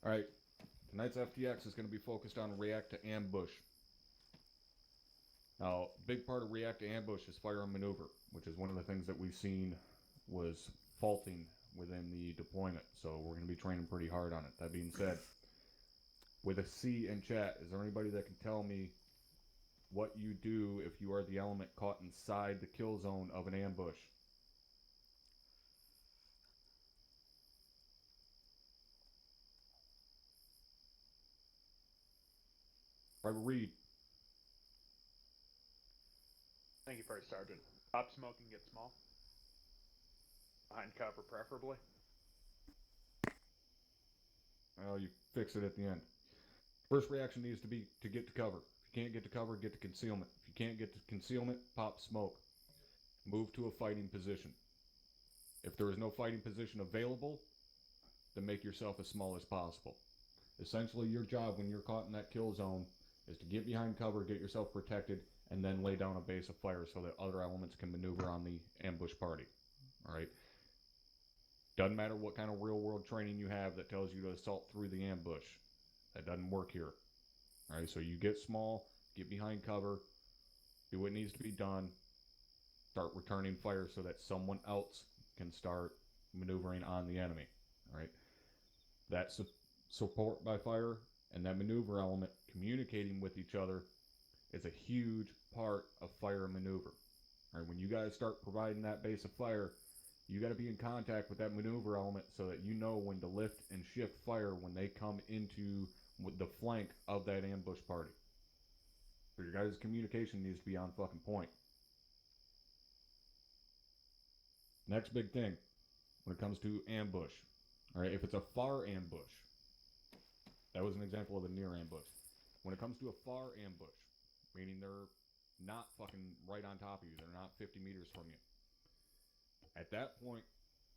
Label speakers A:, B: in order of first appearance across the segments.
A: Alright, tonight's FTX is going to be focused on react to ambush. Now, a big part of react to ambush is fire and maneuver, which is one of the things that we've seen was faulting within the deployment. So we're going to be training pretty hard on it. That being said, with a C in chat, is there anybody that can tell me what you do if you are the element caught inside the kill zone of an ambush? Private Reed.
B: Thank you, First Sergeant. Pop smoke and get small. Behind cover, preferably.
A: Well, you fix it at the end. First reaction needs to be to get to cover. If you can't get to cover, get to concealment. If you can't get to concealment, pop smoke. Move to a fighting position. If there is no fighting position available, then make yourself as small as possible. Essentially, your job when you're caught in that kill zone is to get behind cover, get yourself protected, and then lay down a base of fire so that other elements can maneuver on the ambush party. Alright? Doesn't matter what kind of real world training you have that tells you to assault through the ambush. That doesn't work here. Alright, so you get small, get behind cover, do what needs to be done, start returning fire so that someone else can start maneuvering on the enemy. Alright? That support by fire and that maneuver element communicating with each other is a huge part of fire and maneuver. Alright, when you guys start providing that base of fire, you got to be in contact with that maneuver element so that you know when to lift and shift fire when they come into the flank of that ambush party. So your guys' communication needs to be on fucking point. Next big thing when it comes to ambush. Alright, if it's a far ambush, that was an example of a near ambush. When it comes to a far ambush, meaning they're not fucking right on top of you, they're not 50 meters from you. At that point,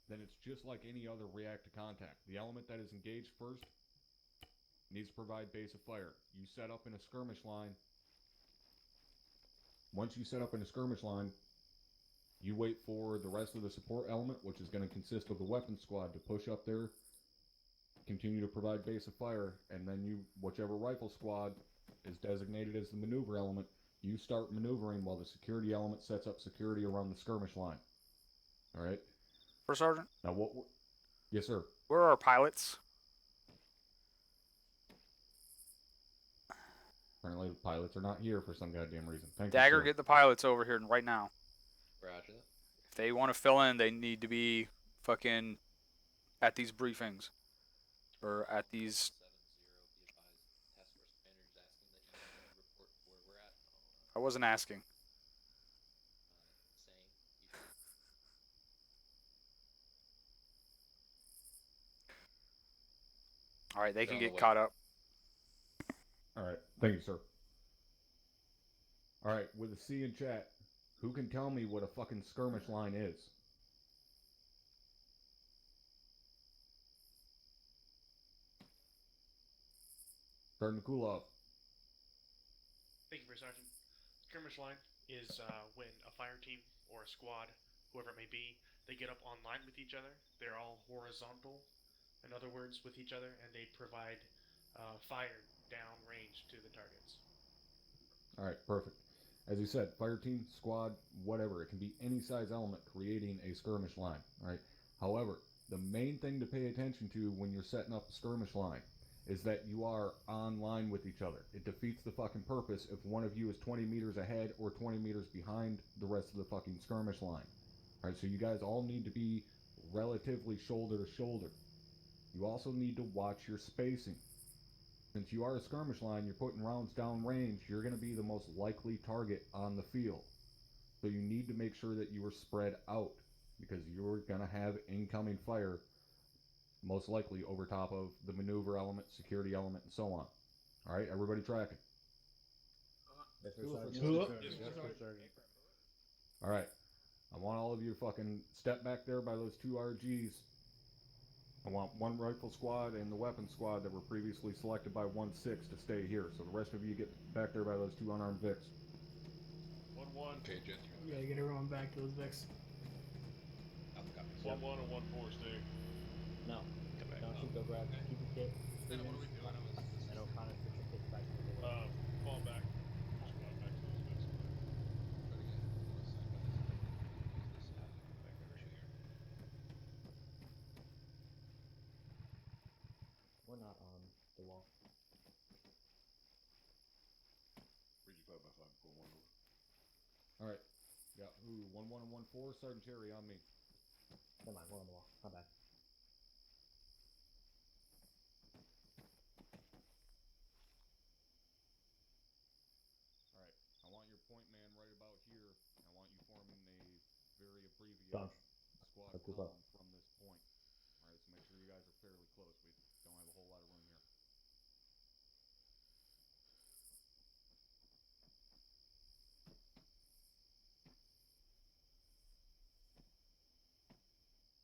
A: then it's just like any other react to contact. The element that is engaged first needs to provide base of fire. You set up in a skirmish line. Once you set up in a skirmish line, you wait for the rest of the support element, which is going to consist of the weapons squad, to push up there, continue to provide base of fire, and then you, whichever rifle squad is designated as the maneuver element, you start maneuvering while the security element sets up security around the skirmish line. Alright?
C: First Sergeant?
A: Now what... Yes, sir.
C: Where are our pilots?
A: Apparently the pilots are not here for some goddamn reason. Thank
C: Dagger,
A: you, sir.
C: get the pilots over here right now.
D: Roger that.
C: If they want to fill in, they need to be fucking at these briefings. Or at these...
D: 70, be advised. Task Force Commander is asking that you report where we're at.
C: I wasn't asking.
D: Saying you
C: Alright, they
D: They're
C: can
D: on the
C: get
D: way.
C: caught up.
A: Alright, thank you, sir. Alright, with a C in chat, who can tell me what a fucking skirmish line is? Starting to cool off.
E: Thank you, First Sergeant. Skirmish line is when a fire team or a squad, whoever it may be, they get up online with each other. They're all horizontal, in other words, with each other, and they provide fire down range to the targets.
A: Alright, perfect. As you said, fire team, squad, whatever. It can be any size element creating a skirmish line. Alright. However, the main thing to pay attention to when you're setting up a skirmish line is that you are online with each other. It defeats the fucking purpose if one of you is 20 meters ahead or 20 meters behind the rest of the fucking skirmish line. Alright, so you guys all need to be relatively shoulder to shoulder. You also need to watch your spacing. Since you are a skirmish line, you're putting rounds down range, you're going to be the most likely target on the field. So you need to make sure that you are spread out, because you're going to have incoming fire, most likely over top of the maneuver element, security element, and so on. Alright, everybody tracking? Alright, I want all of you to fucking step back there by those two RGs. I want one rifle squad and the weapons squad that were previously selected by 1-6 to stay here. So the rest of you get back there by those two unarmed Vics.
E: 1-1.
D: Okay, Jen.
F: We gotta get everyone back to those Vics.
E: 1-1 and 1-4, stay.
G: No.
D: Come back.
G: No.
F: should go grab
D: Okay.
F: keep the kit.
E: Then what are we doing?
F: And O'Connor took the kit back to the door.
E: Fall back. Squad back to those folks.
D: Try to get north side by this. Use this parachute here.
F: We're not on the wall.
A: Read your 5x5 before 1 over. Alright. Yeah, ooh, 1-1 and 1-4. Sergeant Cherry on me.
F: Never mind, we're on the wall. My bad.
A: Alright. I want your point man right about here. I want you forming a very abbreviated
F: Done.
A: squad
F: Let's move up.
A: column from this point. Alright, so make sure you guys are fairly close. We don't have a whole lot of room here.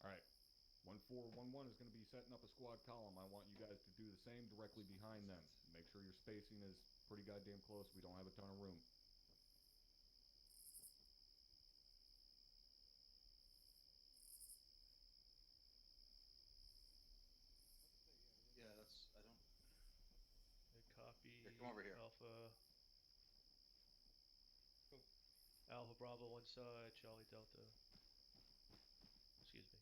A: Alright. 1-4-1-1 is going to be setting up a squad column. I want you guys to do the same directly behind them. Make sure your spacing is pretty goddamn close. We don't have a ton of room.
D: Yeah, that's. I don't.
G: Copy.
D: Here, come over here.
G: Alpha. Alpha Bravo one side, Charlie Delta. Excuse me.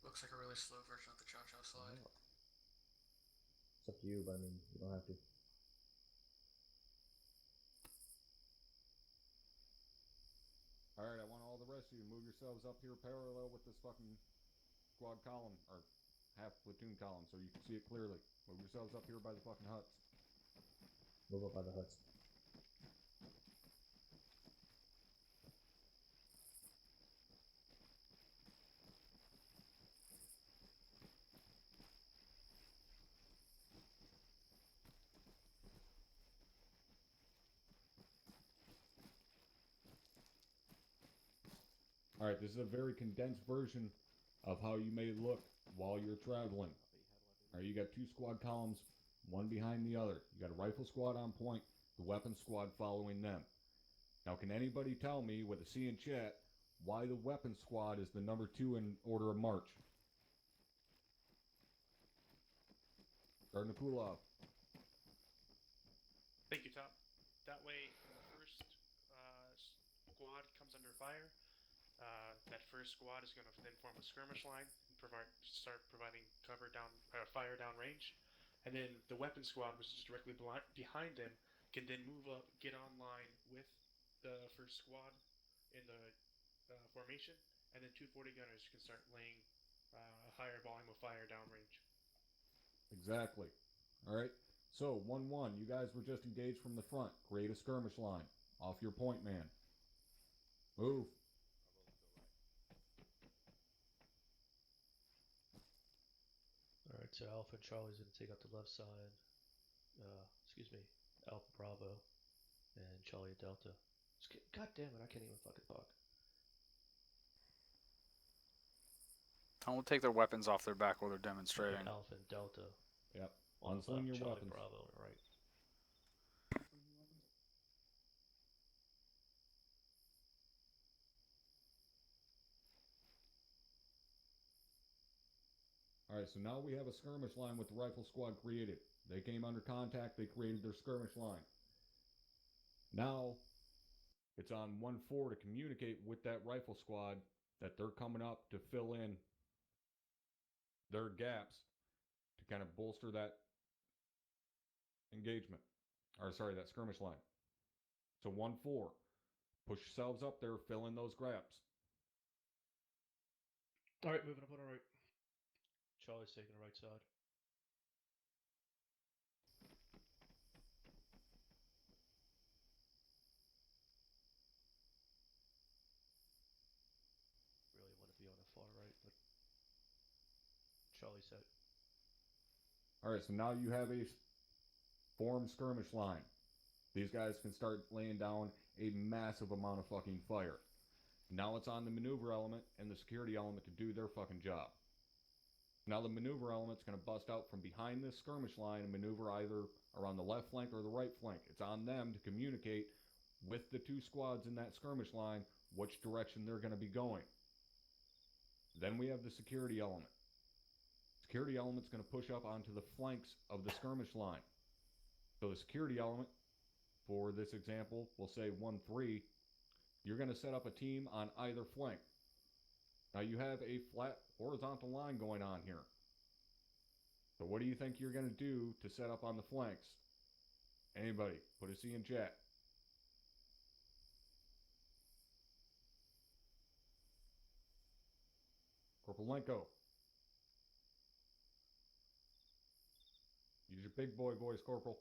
C: Looks like a really slow version of the Cha-Cha slide.
F: It's up to you, but I mean, you don't have to.
A: Alright, I want all the rest of you to move yourselves up here parallel with this fucking squad column, or half platoon column, so you can see it clearly. Move yourselves up here by the fucking huts.
F: Move up by the huts.
A: Alright, this is a very condensed version of how you may look while you're traveling. Alright, you got 2 squad columns, one behind the other. You got a rifle squad on point, the weapon squad following them. Now, can anybody tell me with a C in chat why the weapon squad is the number 2 in order of march? Gardner Kulov.
E: Thank you, Tom. That way, when the first squad comes under fire, that first squad is going to then form a skirmish line and start providing cover down, fire down range, and then the weapon squad, which is directly behind them, can then move up, get online with the first squad in the formation, and then 240 gunners can start laying a higher volume of fire downrange.
A: Exactly. Alright, so 1-1, you guys were just engaged from the front. Create a skirmish line. Off your point man. Move.
G: Alright, so Alpha and Charlie's gonna take out the left side. Excuse me, Alpha Bravo and Charlie Delta. God damn it, I can't even fucking talk.
C: Tell them to take their weapons off their back while they're demonstrating.
G: Alpha and Delta.
A: Yep.
G: On the
A: Unsling
G: left,
A: your
G: Charlie
A: weapons.
G: Bravo on the right.
A: Alright, so now we have a skirmish line with the rifle squad created. They came under contact, they created their skirmish line. Now, it's on 1-4 to communicate with that rifle squad that they're coming up to fill in their gaps to kind of bolster that engagement. Or sorry, that skirmish line. So 1-4. Push yourselves up there, fill in those gaps.
G: Alright, moving up on the right. Charlie's taking the right side. Really want to be on the far right, but Charlie said.
A: Alright, so now you have a formed skirmish line. These guys can start laying down a massive amount of fucking fire. Now it's on the maneuver element and the security element to do their fucking job. Now the maneuver element's going to bust out from behind this skirmish line and maneuver either around the left flank or the right flank. It's on them to communicate with the two squads in that skirmish line which direction they're going to be going. Then we have the security element. Security element's going to push up onto the flanks of the skirmish line. So the security element, for this example, we'll say 1-3, you're going to set up a team on either flank. Now you have a flat horizontal line going on here. So what do you think you're going to do to set up on the flanks? Anybody, put a C in chat. Corporal Lenko. Use your big boy voice, Corporal.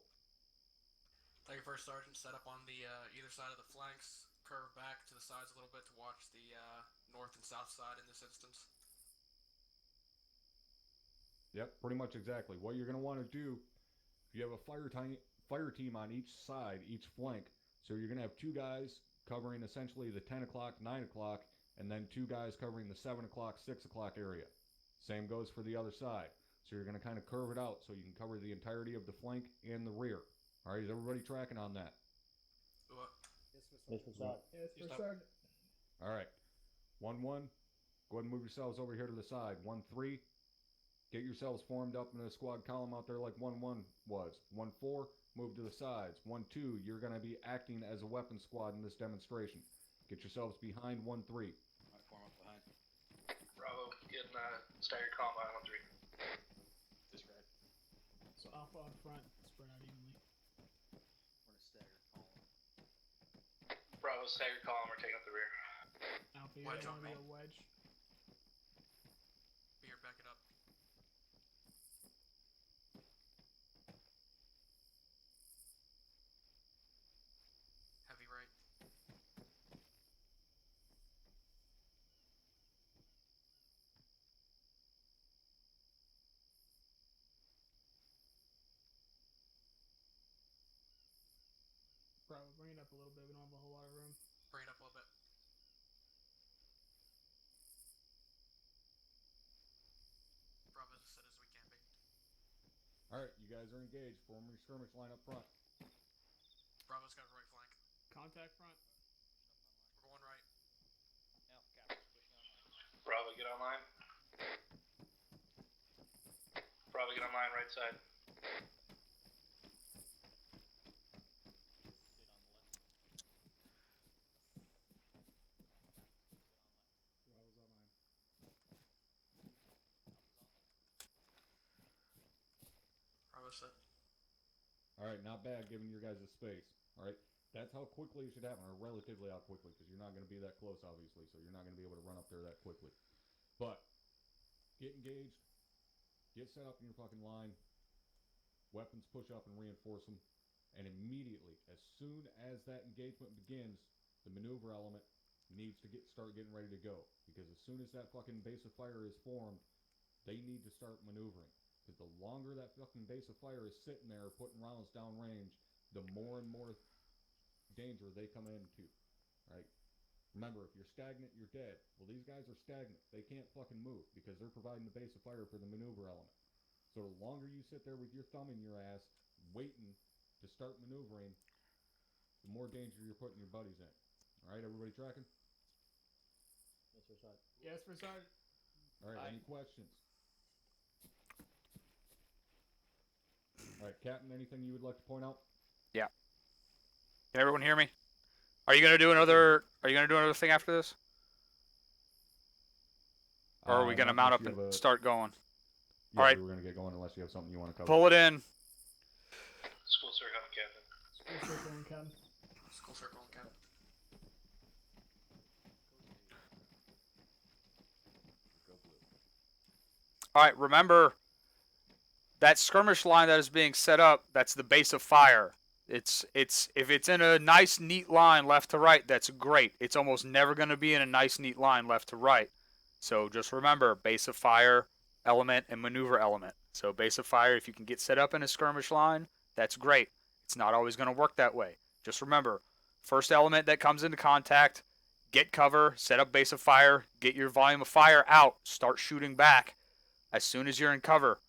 H: 31st Sergeant, set up on the either side of the flanks, curve back to the sides a little bit to watch the north and south side in this instance.
A: Yep, pretty much exactly. What you're going to want to do, if you have a fire team on each side, each flank, so you're going to have two guys covering essentially the 10 o'clock, 9 o'clock, and then two guys covering the 7 o'clock, 6 o'clock area. Same goes for the other side. So you're going to kind of curve it out so you can cover the entirety of the flank and the rear. All right, is everybody tracking on that?
H: What?
F: Yes, for Sergeant.
E: Yes, for Sergeant.
A: All right. 1-1. Go ahead and move yourselves over here to the side. 1-3. Get yourselves formed up in a squad column out there like 1-1 was. 1-4. Move to the sides. 1-2. You're going to be acting as a weapons squad in this demonstration. Get yourselves behind 1-3.
D: Alright, form up behind.
E: Bravo, get staggered column by 1-3.
D: Disregard.
I: So Alpha on front, spread out evenly.
D: We're in a staggered column.
E: Bravo, staggered column, we're taking up the rear.
I: Alpha, you
H: Wedge
I: don't
H: on
I: want to be
H: me.
I: a wedge.
H: Beard, back it up. Heavy right.
I: Bravo, bring it up a little bit. We don't have a whole lot of room.
H: Bring it up a little bit. Bravo's as set as we can be.
A: All right, you guys are engaged. Form your skirmish line up front.
H: Bravo's got a right flank.
I: Contact front.
H: We're going right.
D: Alpha Captain's pushing online.
E: Bravo, get online. Bravo, get online, right side.
D: Get on the left.
A: Bravo's online.
H: Bravo's set.
A: All right, not bad giving your guys a space. All right, that's how quickly it should happen, or relatively how quickly, because you're not going to be that close, obviously, so you're not going to be able to run up there that quickly. But get engaged, get set up in your fucking line, weapons push up and reinforce them, and immediately, as soon as that engagement begins, the maneuver element needs to start getting ready to go, because as soon as that fucking base of fire is formed, they need to start maneuvering. Because the longer that fucking base of fire is sitting there putting rounds downrange, the more and more danger they come into, right? Remember, if you're stagnant, you're dead. Well, these guys are stagnant. They can't fucking move because they're providing the base of fire for the maneuver element. So the longer you sit there with your thumb in your ass, waiting to start maneuvering, the more danger you're putting your buddies in. All right, everybody tracking?
F: Yes, for Sergeant.
I: Yes, for Sergeant.
A: All right, any questions? All right, Captain, anything you would like to point out?
C: Can everyone hear me? Are you gonna do another? Are you gonna do another thing after this, or are we gonna
A: Not
C: mount
A: unless
C: up
A: you
C: and
A: have
C: start going?
A: Yeah,
C: All right.
A: we were gonna get going unless you have something you want to cover.
C: Pull it in.
E: School circle, Captain.
I: School circle and Captain.
H: School circle and cap.
A: Go blue.
C: All right. Remember that skirmish line that is being set up. That's the base of fire. It's if it's in a nice neat line left to right, that's great. It's almost never going to be in a nice neat line left to right. So just remember base of fire element and maneuver element. So base of fire, if you can get set up in a skirmish line, that's great. It's not always going to work that way. Just remember, first element that comes into contact, get cover, set up base of fire, get your volume of fire out, start shooting back as soon as you're in cover,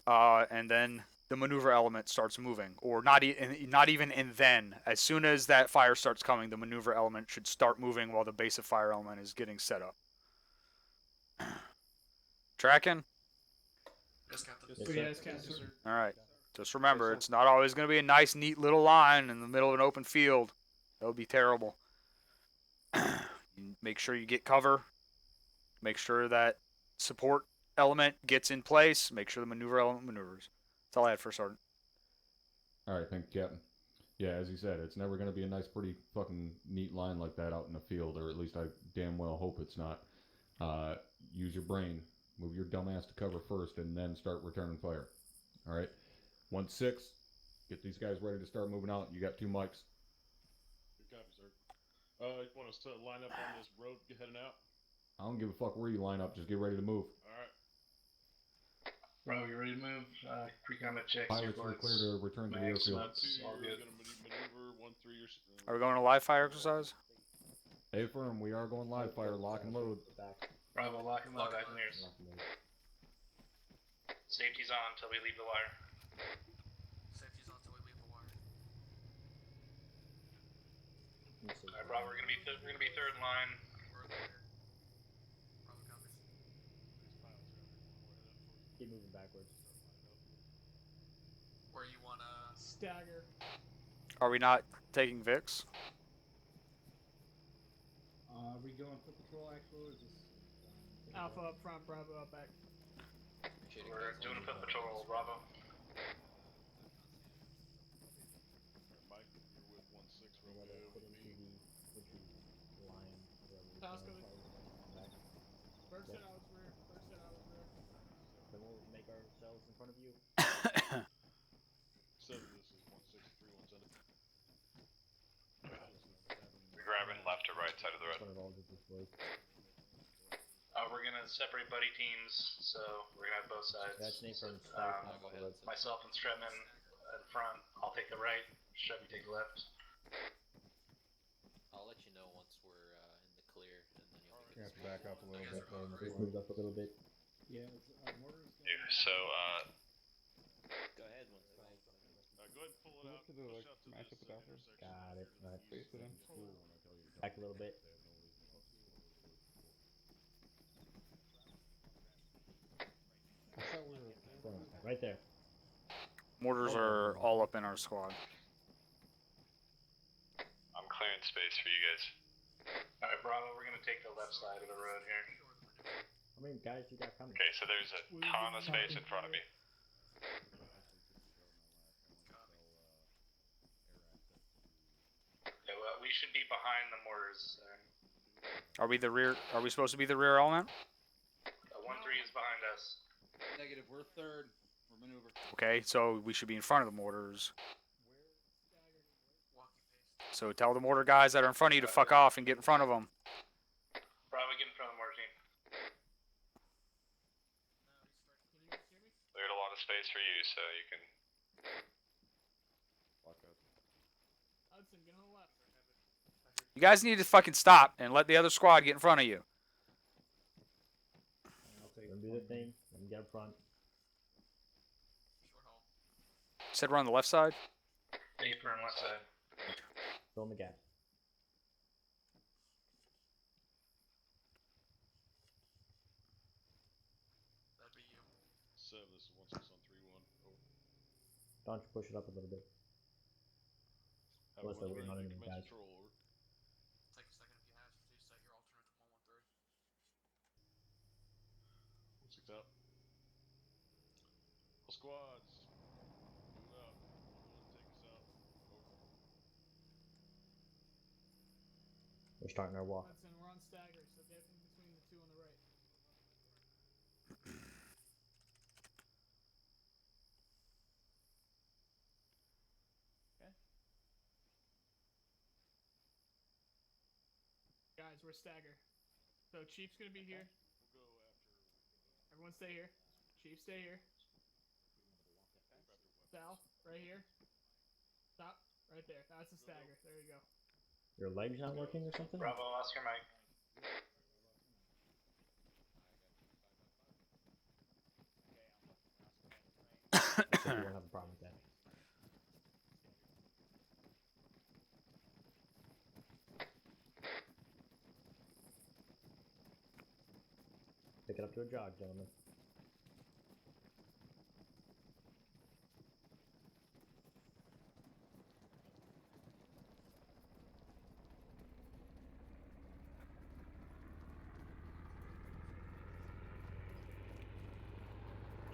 C: and then the maneuver element starts moving, or not even and then. As soon as that fire starts coming, the maneuver element should start moving while the base of fire element is getting set up. Tracking?
H: Yes, Captain.
F: Yes,
I: Oh,
F: sir.
I: yes, Captain.
C: All right. Just remember, it's not always going to be a nice, neat little line in the middle of an open field. That would be terrible. Make sure you get cover. Make sure that support element gets in place. Make sure the maneuver element maneuvers. That's all I had for Sergeant.
A: All right, thank you, Captain. Yeah, as he said, it's never going to be a nice, pretty, fucking neat line like that out in the field, or at least I damn well hope it's not. Use your brain. Move your dumb ass to cover first, and then start returning fire. All right? 1-6. Get these guys ready to start moving out. You got 2 mics.
J: Good copy, sir. You want us to line up on this road heading out?
A: I don't give a fuck where you line up. Just get ready to move.
J: Alright.
K: Bro, you ready to move? Pre-combat checks.
A: Pilots are clear to return to the airfield.
J: 1-2,
K: all
J: you're
K: good.
J: gonna maneuver. 1-3, you're...
C: Are we going to live fire exercise?
A: Hey, firm, we are going live fire. Lock and load.
F: Back.
K: Bravo, lock and load,
H: Lock and
K: engineers.
F: Lock and load.
K: Safety's on until we leave the wire.
H: Safety's on until we leave the wire.
K: Alright, Bravo, we're gonna be third in line.
H: We're there. Bravo copies.
F: Keep moving backwards.
H: Where you wanna...
I: Stagger.
C: Are we not taking Vix?
L: Are we going for patrol actual or is this
I: Alpha up front, Bravo up back.
K: We're doing a foot patrol, Bravo.
J: Mike, you're with 1-6,
F: We
J: real
F: gotta
J: good
F: put
J: with
F: into
J: me.
F: the line.
I: Sounds good.
F: Back.
I: First set out was rear. First set out was rear.
F: Then we'll make ourselves in front of you.
J: 7, this is 1-6, 3-1, send it.
K: We're grabbing left or right side of the
F: In
K: road.
F: front of all of this boys.
K: We're gonna separate buddy teams, so we're gonna have both sides.
F: That's name from
H: go ahead.
K: Myself and Stretman in front. I'll take the right. Stretman take the left.
D: I'll let you know once we're in the clear, and then you'll
J: You have to back up a little
H: You guys
J: bit.
H: are going
F: Just moved up a little bit.
L: yeah, it's mortars
K: So,
D: go ahead once.
J: Go ahead and pull it out.
L: to the,
J: Push
L: like,
J: out to
L: match
J: this
L: up with Alpha?
J: intersection.
F: Got it. Right.
L: Face it in.
F: Back a little bit.
L: I thought we were
F: Right there.
C: Mortars are all up in our squad.
K: I'm clearing space for you guys. Alright, Bravo, we're gonna take the left side of the road here.
F: How many guys you got coming?
K: Okay, so there's a ton of space in front of me. Yeah, well, we should be behind the mortars.
C: Are we the rear? Are we supposed to be the rear element?
K: 1-3 is behind us.
D: Negative, we're third. We're maneuver.
C: Okay, so we should be in front of the mortars.
H: Walkie paste.
C: So tell the mortar guys that are in front of you to fuck off and get in front of them.
K: Bravo, get in front of the mortar team. Cleared a lot of space for you, so you can...
I: Hudson, get on the left.
C: You guys need to fucking stop and let the other squad get in front of you.
F: Let them do the thing. Let them get up front.
H: Short haul.
C: Said we're on the left side.
K: Paper on left side.
F: Fill in the gap.
H: That'd be you.
J: 7, this is 1-6 on 3-1. Over.
F: Don't you push it up a little bit.
J: Have
F: What's that,
J: 1-3,
F: we're not even
J: commence
F: guys.
J: patrol, over.
H: Take a second if you have to set your alternate to 113.
J: 1-6 out. All squads. Move out. 1-1, take us out. Over.
F: We're starting our walk.
I: Hudson, we're on stagger, so get in between the two on the right. Okay. Guys, we're stagger. So Chief's gonna be here.
J: We'll go after...
I: Everyone stay here. Chief, stay here. Sal, right here. Stop. Right there. That's a stagger. There you go.
F: Your leg's not working or something?
K: Bravo, Oscar Mike.
F: So you won't have a problem with that. Pick it up to a jog, gentlemen.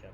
F: Check.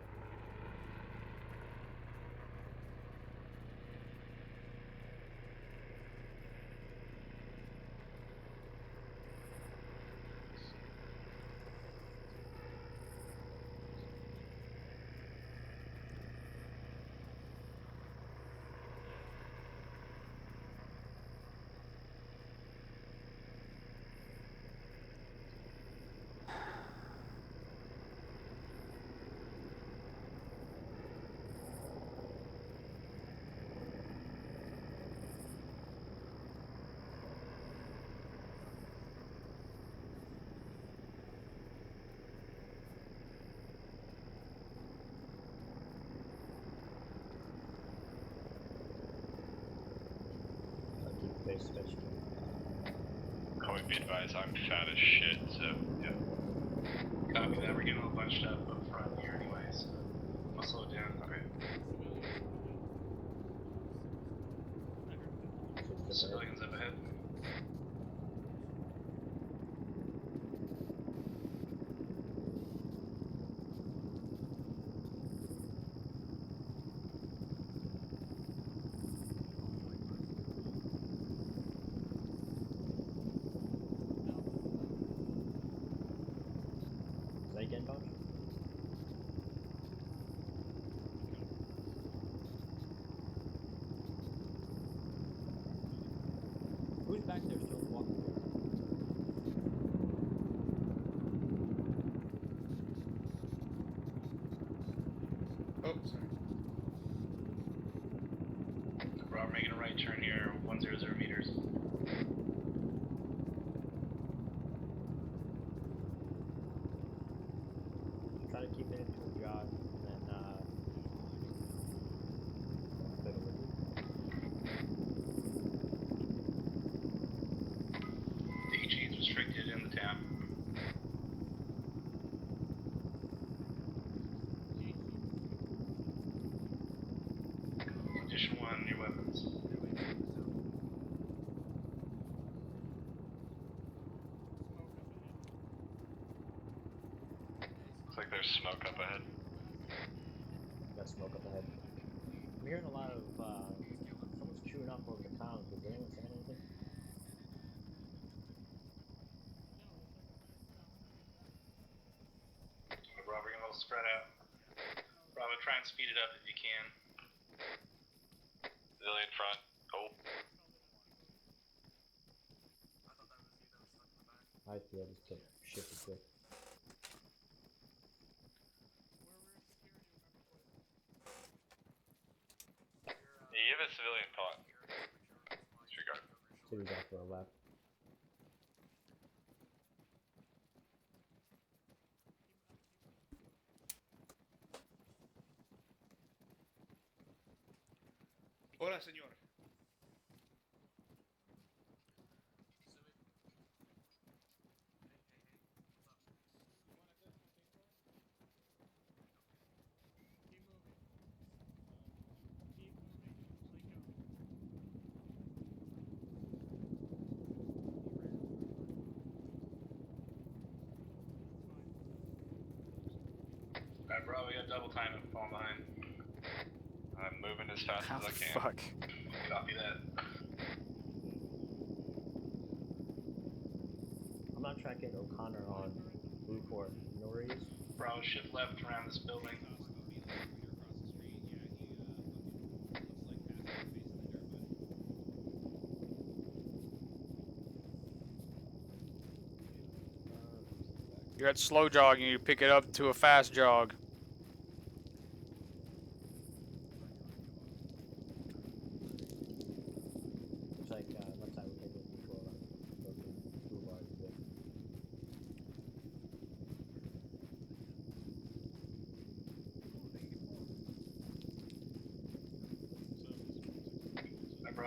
F: I'll keep the base stretched.
K: Cody, be advised, I'm fat as shit, so, yeah. Copy that, we're getting all bunched up front here anyways. I'll slow it down, okay. Civilians up ahead.
F: Say again, Dodge? Who's back there still walking?
B: Oh, sorry.
K: Rob, making a right turn here, 100 meters.
F: Try to keep it into a jog, and then,
K: DG is restricted in the town. Condition 1, your weapons. Looks like there's smoke up ahead.
F: got smoke up ahead. I'm hearing a lot of, someone's chewing up over the comms. Did anyone say anything?
K: Bravo, we're getting a little spread out. Bravo, try and speed it up if you can. Civilian front. Oh.
F: I feel just kept shifted quick.
K: Yeah, you have a civilian pot. Disregard.
F: City's out for a lap.
E: Hola, señor.
K: Alright, bro, we got double time and falling behind. I'm moving as fast as I can.
C: Fuck.
K: Copy that.
F: I'm not tracking O'Connor on Blue 4. You know where he is?
K: Bravo, shift left around this building.
C: You're at slow jogging, you pick it up to a fast jog.
F: Looks like left side we're taking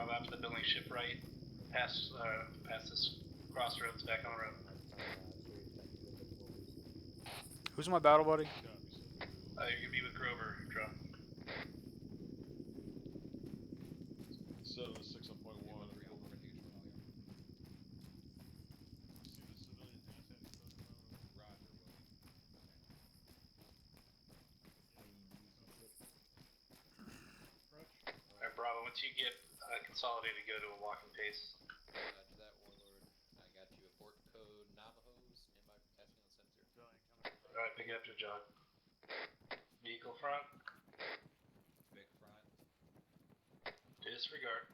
K: Bravo after the building, shift right, past this crossroads, back on the road.
C: Who's my battle buddy?
K: You can be with Grover, Drum.
J: So 6.1.
K: Alright, Bravo, once you get consolidated, go to a walking pace.
D: Roger that, Warlord. I got you a port code Navajos. Stand by for tasking on 7-0.
K: Alright, pick it up to jog. Vehicle front.
D: Big front.
K: Disregard.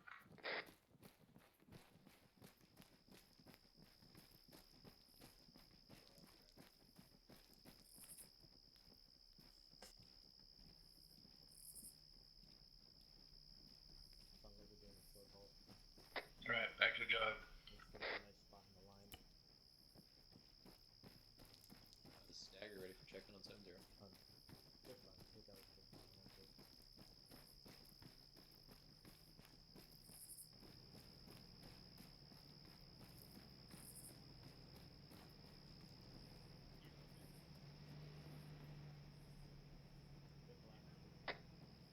F: Sounds like we're doing a short halt.
K: Alright, back to jog.
F: Let's get a nice spot in the line.
D: Stagger ready for check-in on 7-0.
F: Good fun. I think that was good fun.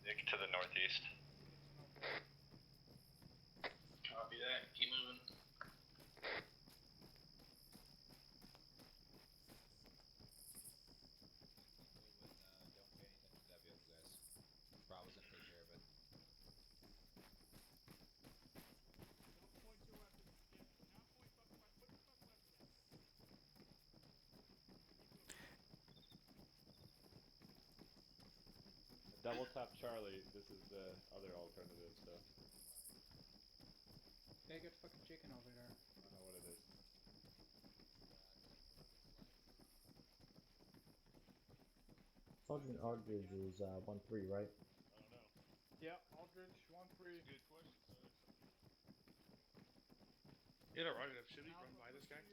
K: Nick to the northeast. Copy that. Keep moving.
D: Don't pay any attention to that vehicle, guys. Bravo's gonna take care of it.
J: Double tap Charlie. This is the other alternative, so
I: Yeah, get fucking chicken over there.
J: I don't know what it is.
F: Sergeant Aldridge is 1-3, right?
J: I don't know.
B: Yeah, Aldridge, 1-3.
J: Good question, sir.
E: Yeah, Roger. Should we run by this guy?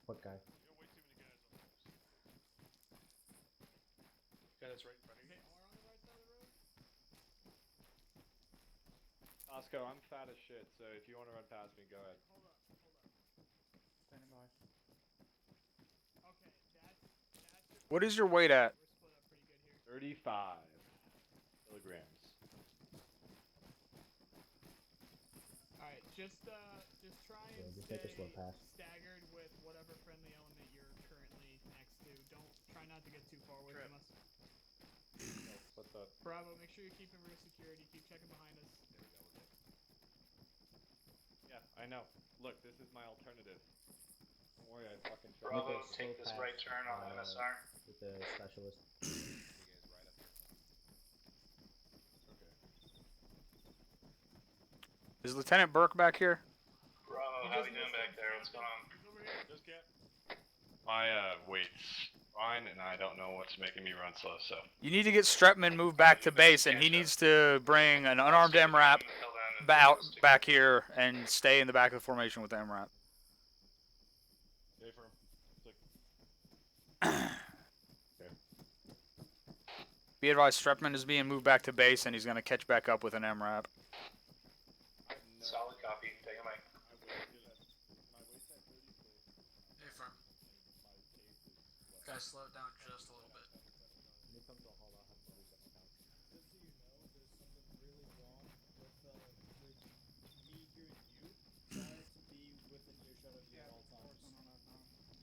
F: What guy?
J: You got way too many guys on this.
E: Guy that's right in front of you.
B: Osco, I'm fat as shit, so if you want to run past me, go ahead.
I: Hold up. Standing by. Okay, that's your
C: What is your weight at?
I: We're split up pretty good here.
B: 35 kilograms.
I: Alright, just try and
F: just make a slow pass.
I: staggered with whatever friendly element you're currently next to. Don't try not to get too far away from us.
B: What's up?
I: Bravo, make sure you're keeping rear security. Keep checking behind us.
B: Yeah, I know. Look, this is my alternative. Don't worry, I fucking tried.
K: Bravo,
F: Slow
K: take this
F: pass,
K: right turn on MSR.
F: With the specialist.
D: You guys right up here.
B: Okay.
C: Is Lieutenant Burke back here?
K: Bravo, how we doing back there? What's going on?
J: Just get.
K: My weight's fine, and I don't know what's making me run slow, so.
C: You need to get Strepman moved back to base, and he needs to bring an unarmed MRAP back here and stay in the back of the formation with the MRAP.
J: Stay firm. Okay.
C: Be advised, Strepman is being moved back to base, and he's going to catch back up with an MRAP.
K: Solid copy. Take a mic.
H: Hey, firm. Guys, slow it down just a little bit.
F: When you come to a halt, I'll have to reset my count.
L: Just so you know, there's something really wrong with me hearing you. Try to be within earshot of you at all times.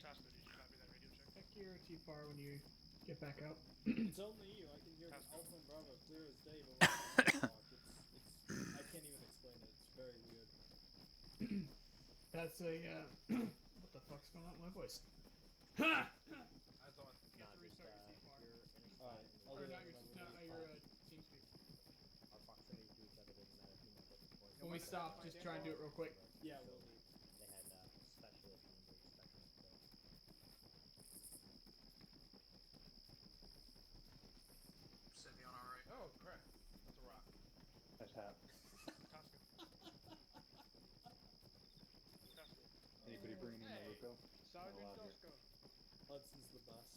E: Tasco, did you copy that radio check?
I: Check your TFAR when you get back out.
L: It's only you. I can hear Alpha and Bravo clear as day, but when I talk, I can't even explain it. It's very weird.
I: That's a what the fuck's going on with my voice? Ha!
F: Nah, just, your
L: Alright, I'll
I: Or
L: do
I: not
L: that
I: your,
L: when
I: not
L: we
I: your
L: stop.
I: TeamSpeak.
F: our proximity to each other doesn't matter too much at this point.
I: When we stop, just try and do it real quick.
L: Yeah, we'll do.
F: They had specialist numbers spectrum, so.
H: Sydney on our right.
B: Oh, crap. That's a rock.
E: Nice hat.
A: Anybody bringing in the refill?
B: Sergeant
A: Not allowed here.
B: Tosco.
L: Hudson's the best.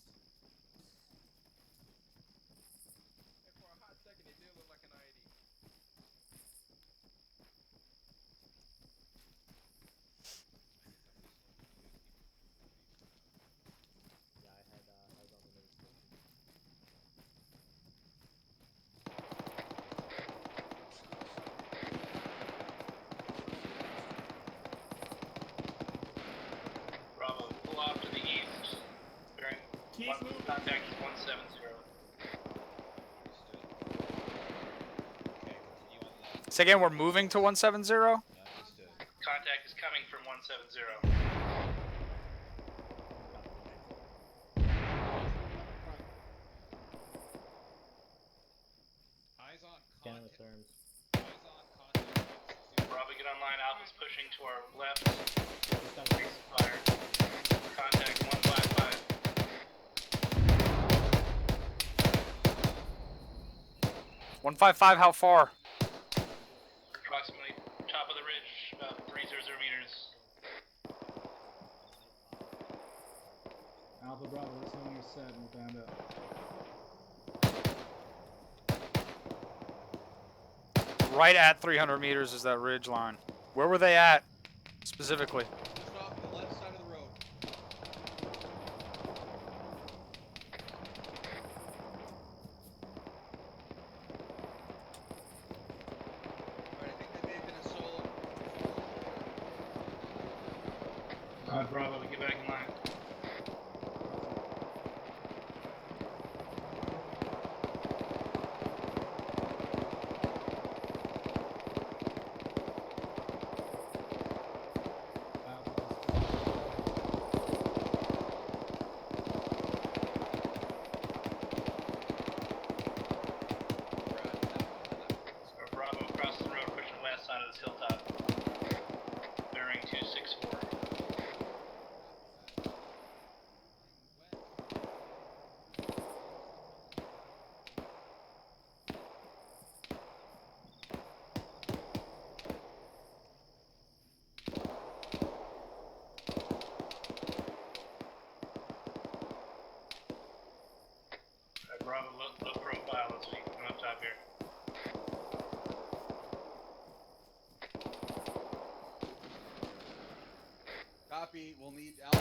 D: Hey, for a hot second, it did look like an IED.
I: Keep moving.
K: Contact is 170.
D: Okay, continue on left.
C: Say again, we're moving to 170?
D: Understood.
K: Contact is coming from 170.
D: Eyes on
F: Scanner
D: contact.
F: terms.
D: Eyes on contact. 160.
K: Bravo, get online. Alpha's pushing to our left.
F: Just got
K: Base fire. Contact 155.
C: 155, how far?
K: Approximately top of the ridge, about 300 meters.
L: Alpha Bravo, this one is set and we'll band up.
C: Right at 300 meters is that ridge line. Where were they at, specifically?
D: Just off the left side of the road. Alright, I think that may have been a solo.
K: Bravo, get back in line. Bravo, across the road, pushing west side of this hilltop. Bearing 264. Bravo, low profile as we come up top here.
D: Copy, we'll need Alpha.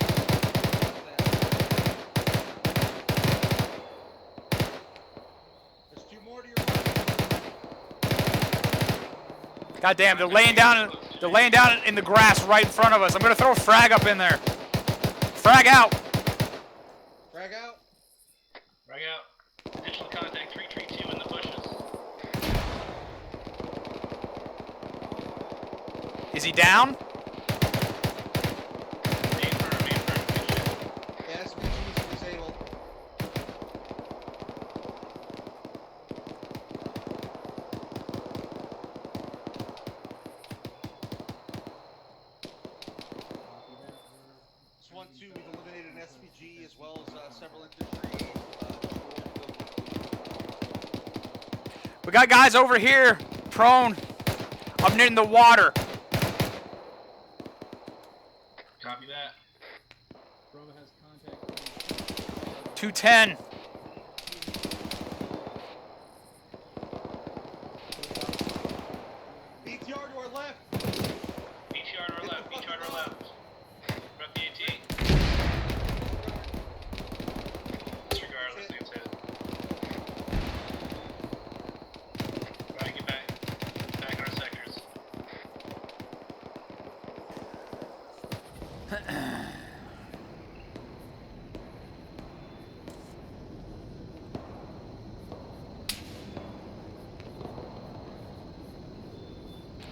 D: There's two more to your right.
C: God damn, they're laying down in the grass right in front of us. I'm gonna throw a frag up in there. Frag out.
D: Frag out.
K: Frag out. Additional contact 332 in the bushes.
C: Is he down?
K: Main firm, good shit.
D: Yes, Michi's disabled. This 1-2, we've eliminated an SPG as well as several infantry.
C: We got guys over here, prone, up near the water.
K: Copy that.
L: Bravo has contact.
C: 210.
D: BTR to our left.
K: BTR to our left, BTR to our left. Rep the AT. Disregard, let's get hit. Alright, get back. Back in our sectors.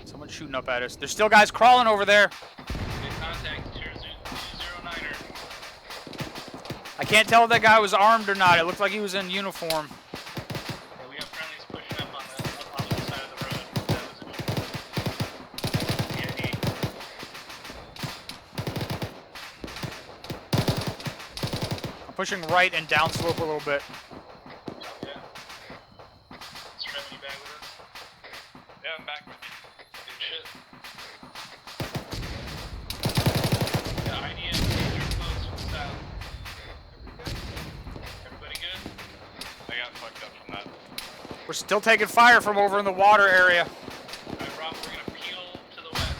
C: Someone's shooting up at us. There's still guys crawling over there.
K: Good contact, 209er.
C: I can't tell if that guy was armed or not. It looked like he was in uniform.
K: Yeah, we have friendlies pushing up on the opposite side of the road. That was
C: I'm pushing right and downslope a little bit.
K: Yeah. Is Trevor back with us? Yeah, I'm back with you. Good shit. Yeah, idea is danger close from the south. Everybody good? I got fucked up from that.
C: We're still taking fire from over in the water area.
K: Alright, Rob, we're gonna peel to the west.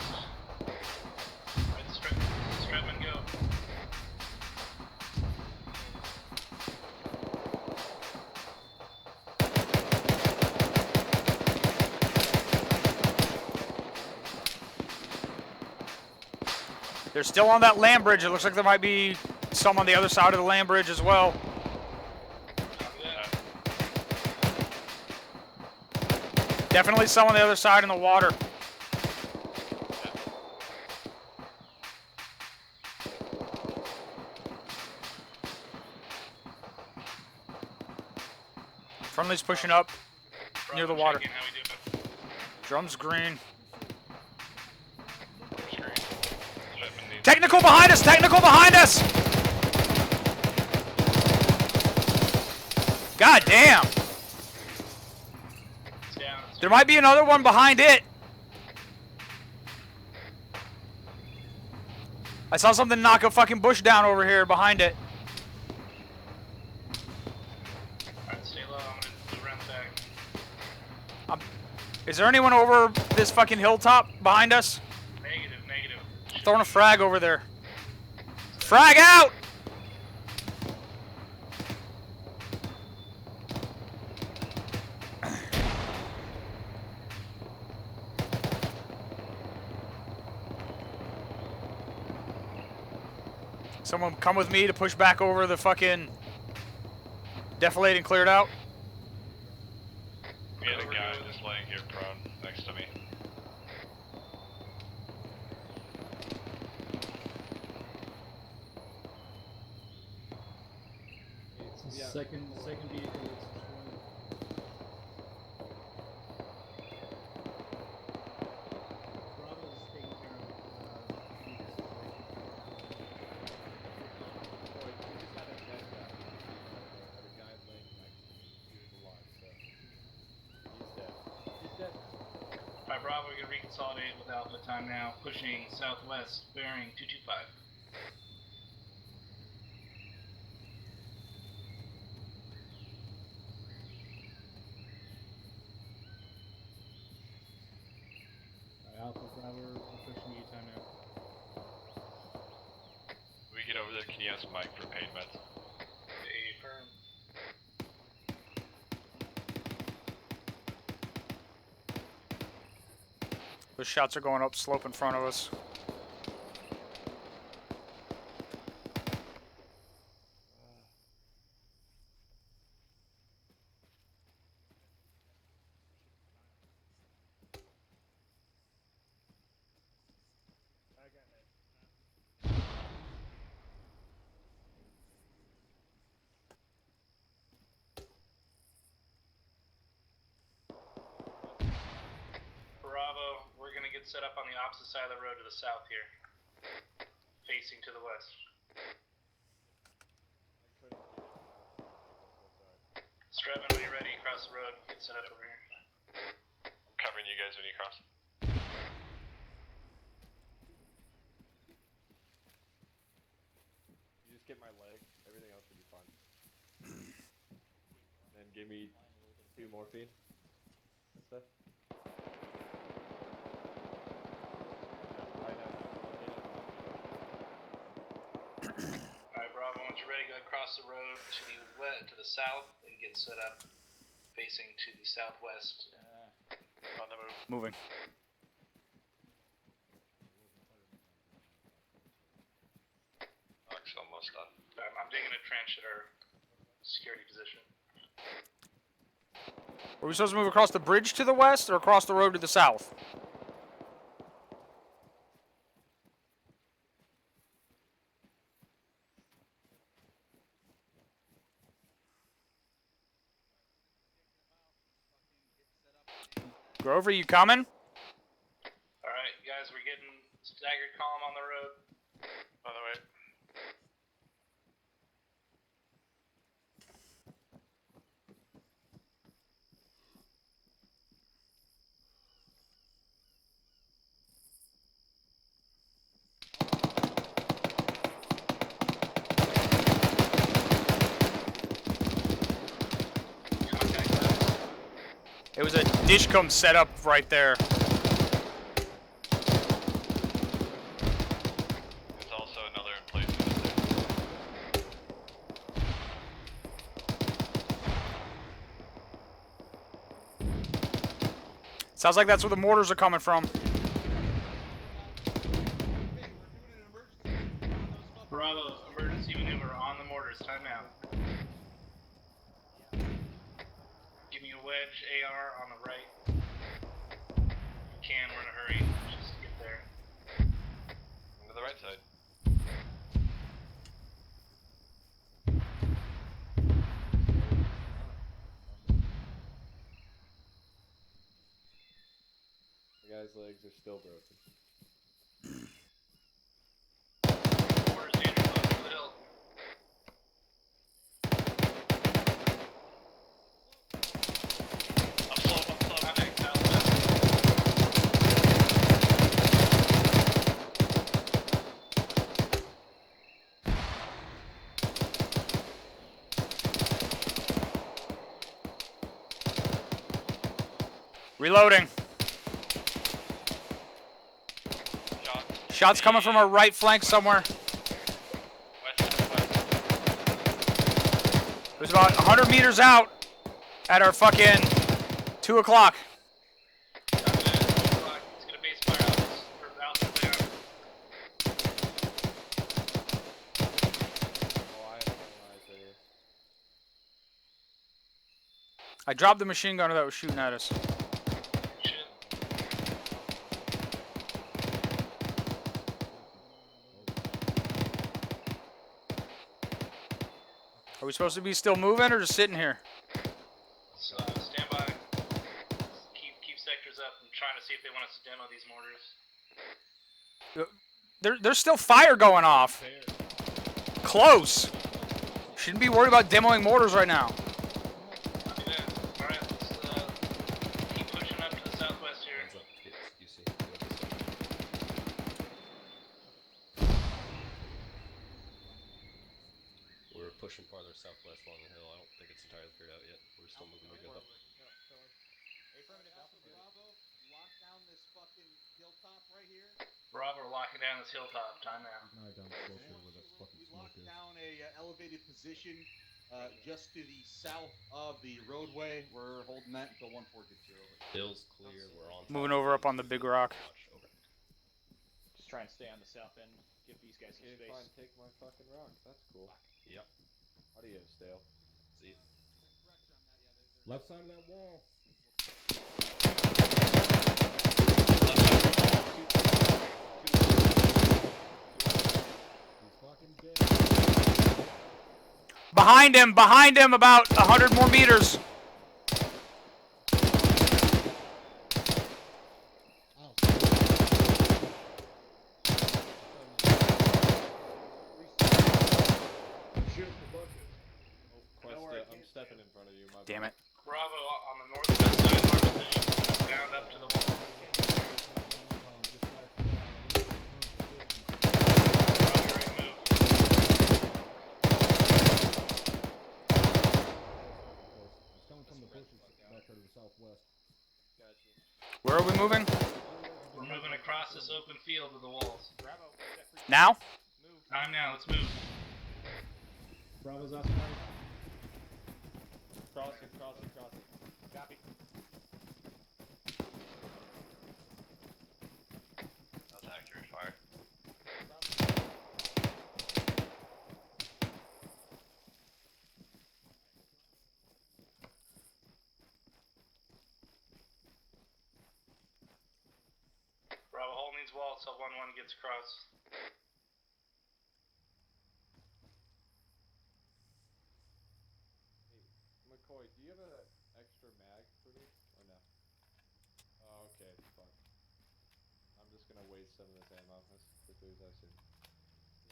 K: Alright, Stratman, go.
C: They're still on that land bridge. It looks like there might be some on the other side of the land bridge as well. Definitely some on the other side in the water. Friendly's pushing up near the water.
K: Checking how we doing.
C: Drum's green.
K: Screen. Shipment needs-
C: Technical behind us! Technical behind us! God damn!
K: It's down.
C: There might be another one behind it. I saw something knock a fucking bush down over here behind it.
K: Alright, stay low. I'm gonna move around the back.
C: Is there anyone over this fucking hilltop behind us?
K: Negative, negative.
C: Throwing a frag over there. Frag out! Someone come with me to push back over the fucking defilade and clear it out.
K: We had a guy just laying here prone next to me.
L: Second vehicle is destroyed. Bravo's taking care of
K: Alright, Bravo, we're gonna reconsolidate with Alpha time now, pushing southwest, bearing 225.
L: Alpha Bravo, we're pushing you time now.
K: We get over there, can you ask Mike for pain meds? Affirm.
C: Those shots are going up slope in front of us.
K: Bravo, we're gonna get set up on the opposite side of the road to the south here. Facing to the west. Strevin, when you're ready, cross the road, get set up over here. Covering you guys when you cross.
M: You just get my leg, everything else should be fine. Then give me 2 morphine and stuff.
K: Alright, Bravo, once you're ready, go across the road to the south and get set up facing to the southwest. On the move.
C: Moving.
K: Mark's almost done. I'm digging a trench at our security position.
C: Are we supposed to move across the bridge to the west or across the road to the south? Grover, you coming?
K: Alright, guys, we're getting staggered column on the road. On the way.
C: It was a dishcom setup right there.
K: There's also another in place.
C: Sounds like that's where the mortars are coming from.
K: Bravo, emergency maneuver on the mortars, time now. Give me a wedge AR on the right. can. We're in a hurry. Just get there.
D: To the right side.
M: The guy's legs are still broken.
K: Quarters, Andrew, close to the hill. Up slope, contact, south.
C: Reloading. Shots coming from our right flank somewhere. It was about 100 meters out at our fucking 2 o'clock.
K: It's gonna base fire out this, or out there.
M: Oh, I have no eyes right here.
C: I dropped the machine gunner that was shooting at us. Are we supposed to be still moving or just sitting here?
K: So, stand by. Keep sectors up. I'm trying to see if they want us to demo these mortars.
C: There's still fire going off. Close. Shouldn't be worried about demoing mortars right now.
K: Alright, let's keep pushing up to the southwest here.
D: We're pushing farther southwest along the hill. I don't think it's entirely cleared out yet. We're still moving to go up.
K: Bravo, we're locking down this hilltop. Time now.
N: Locked down a elevated position just to the south of the roadway. We're holding that until 1-4 gets here. Over.
D: Hill's clear. We're on.
C: Moving over up on the big rock.
F: Just try and stay on the south end. Give these guys some space.
M: Fine, take my fucking rock. That's cool.
D: Yep.
M: Adios, Dale.
D: See you.
A: Left side of that wall.
C: Behind him, about 100 more meters.
M: I'm stepping in front of you, my
C: Damn it.
K: Bravo, on the northwest side of our position. Down up to the wall.
C: Where are we moving?
K: We're moving across this open field to the walls.
C: Now?
K: Time now, let's move.
A: Bravo's outside.
M: Crossing.
F: Copy.
D: That's accurate fire.
K: Bravo, hold these walls till 1-1 gets across.
M: McCoy, do you have an extra mag for me, or no? Oh, okay, fuck. I'm just gonna waste some of this ammo as quickly as I should.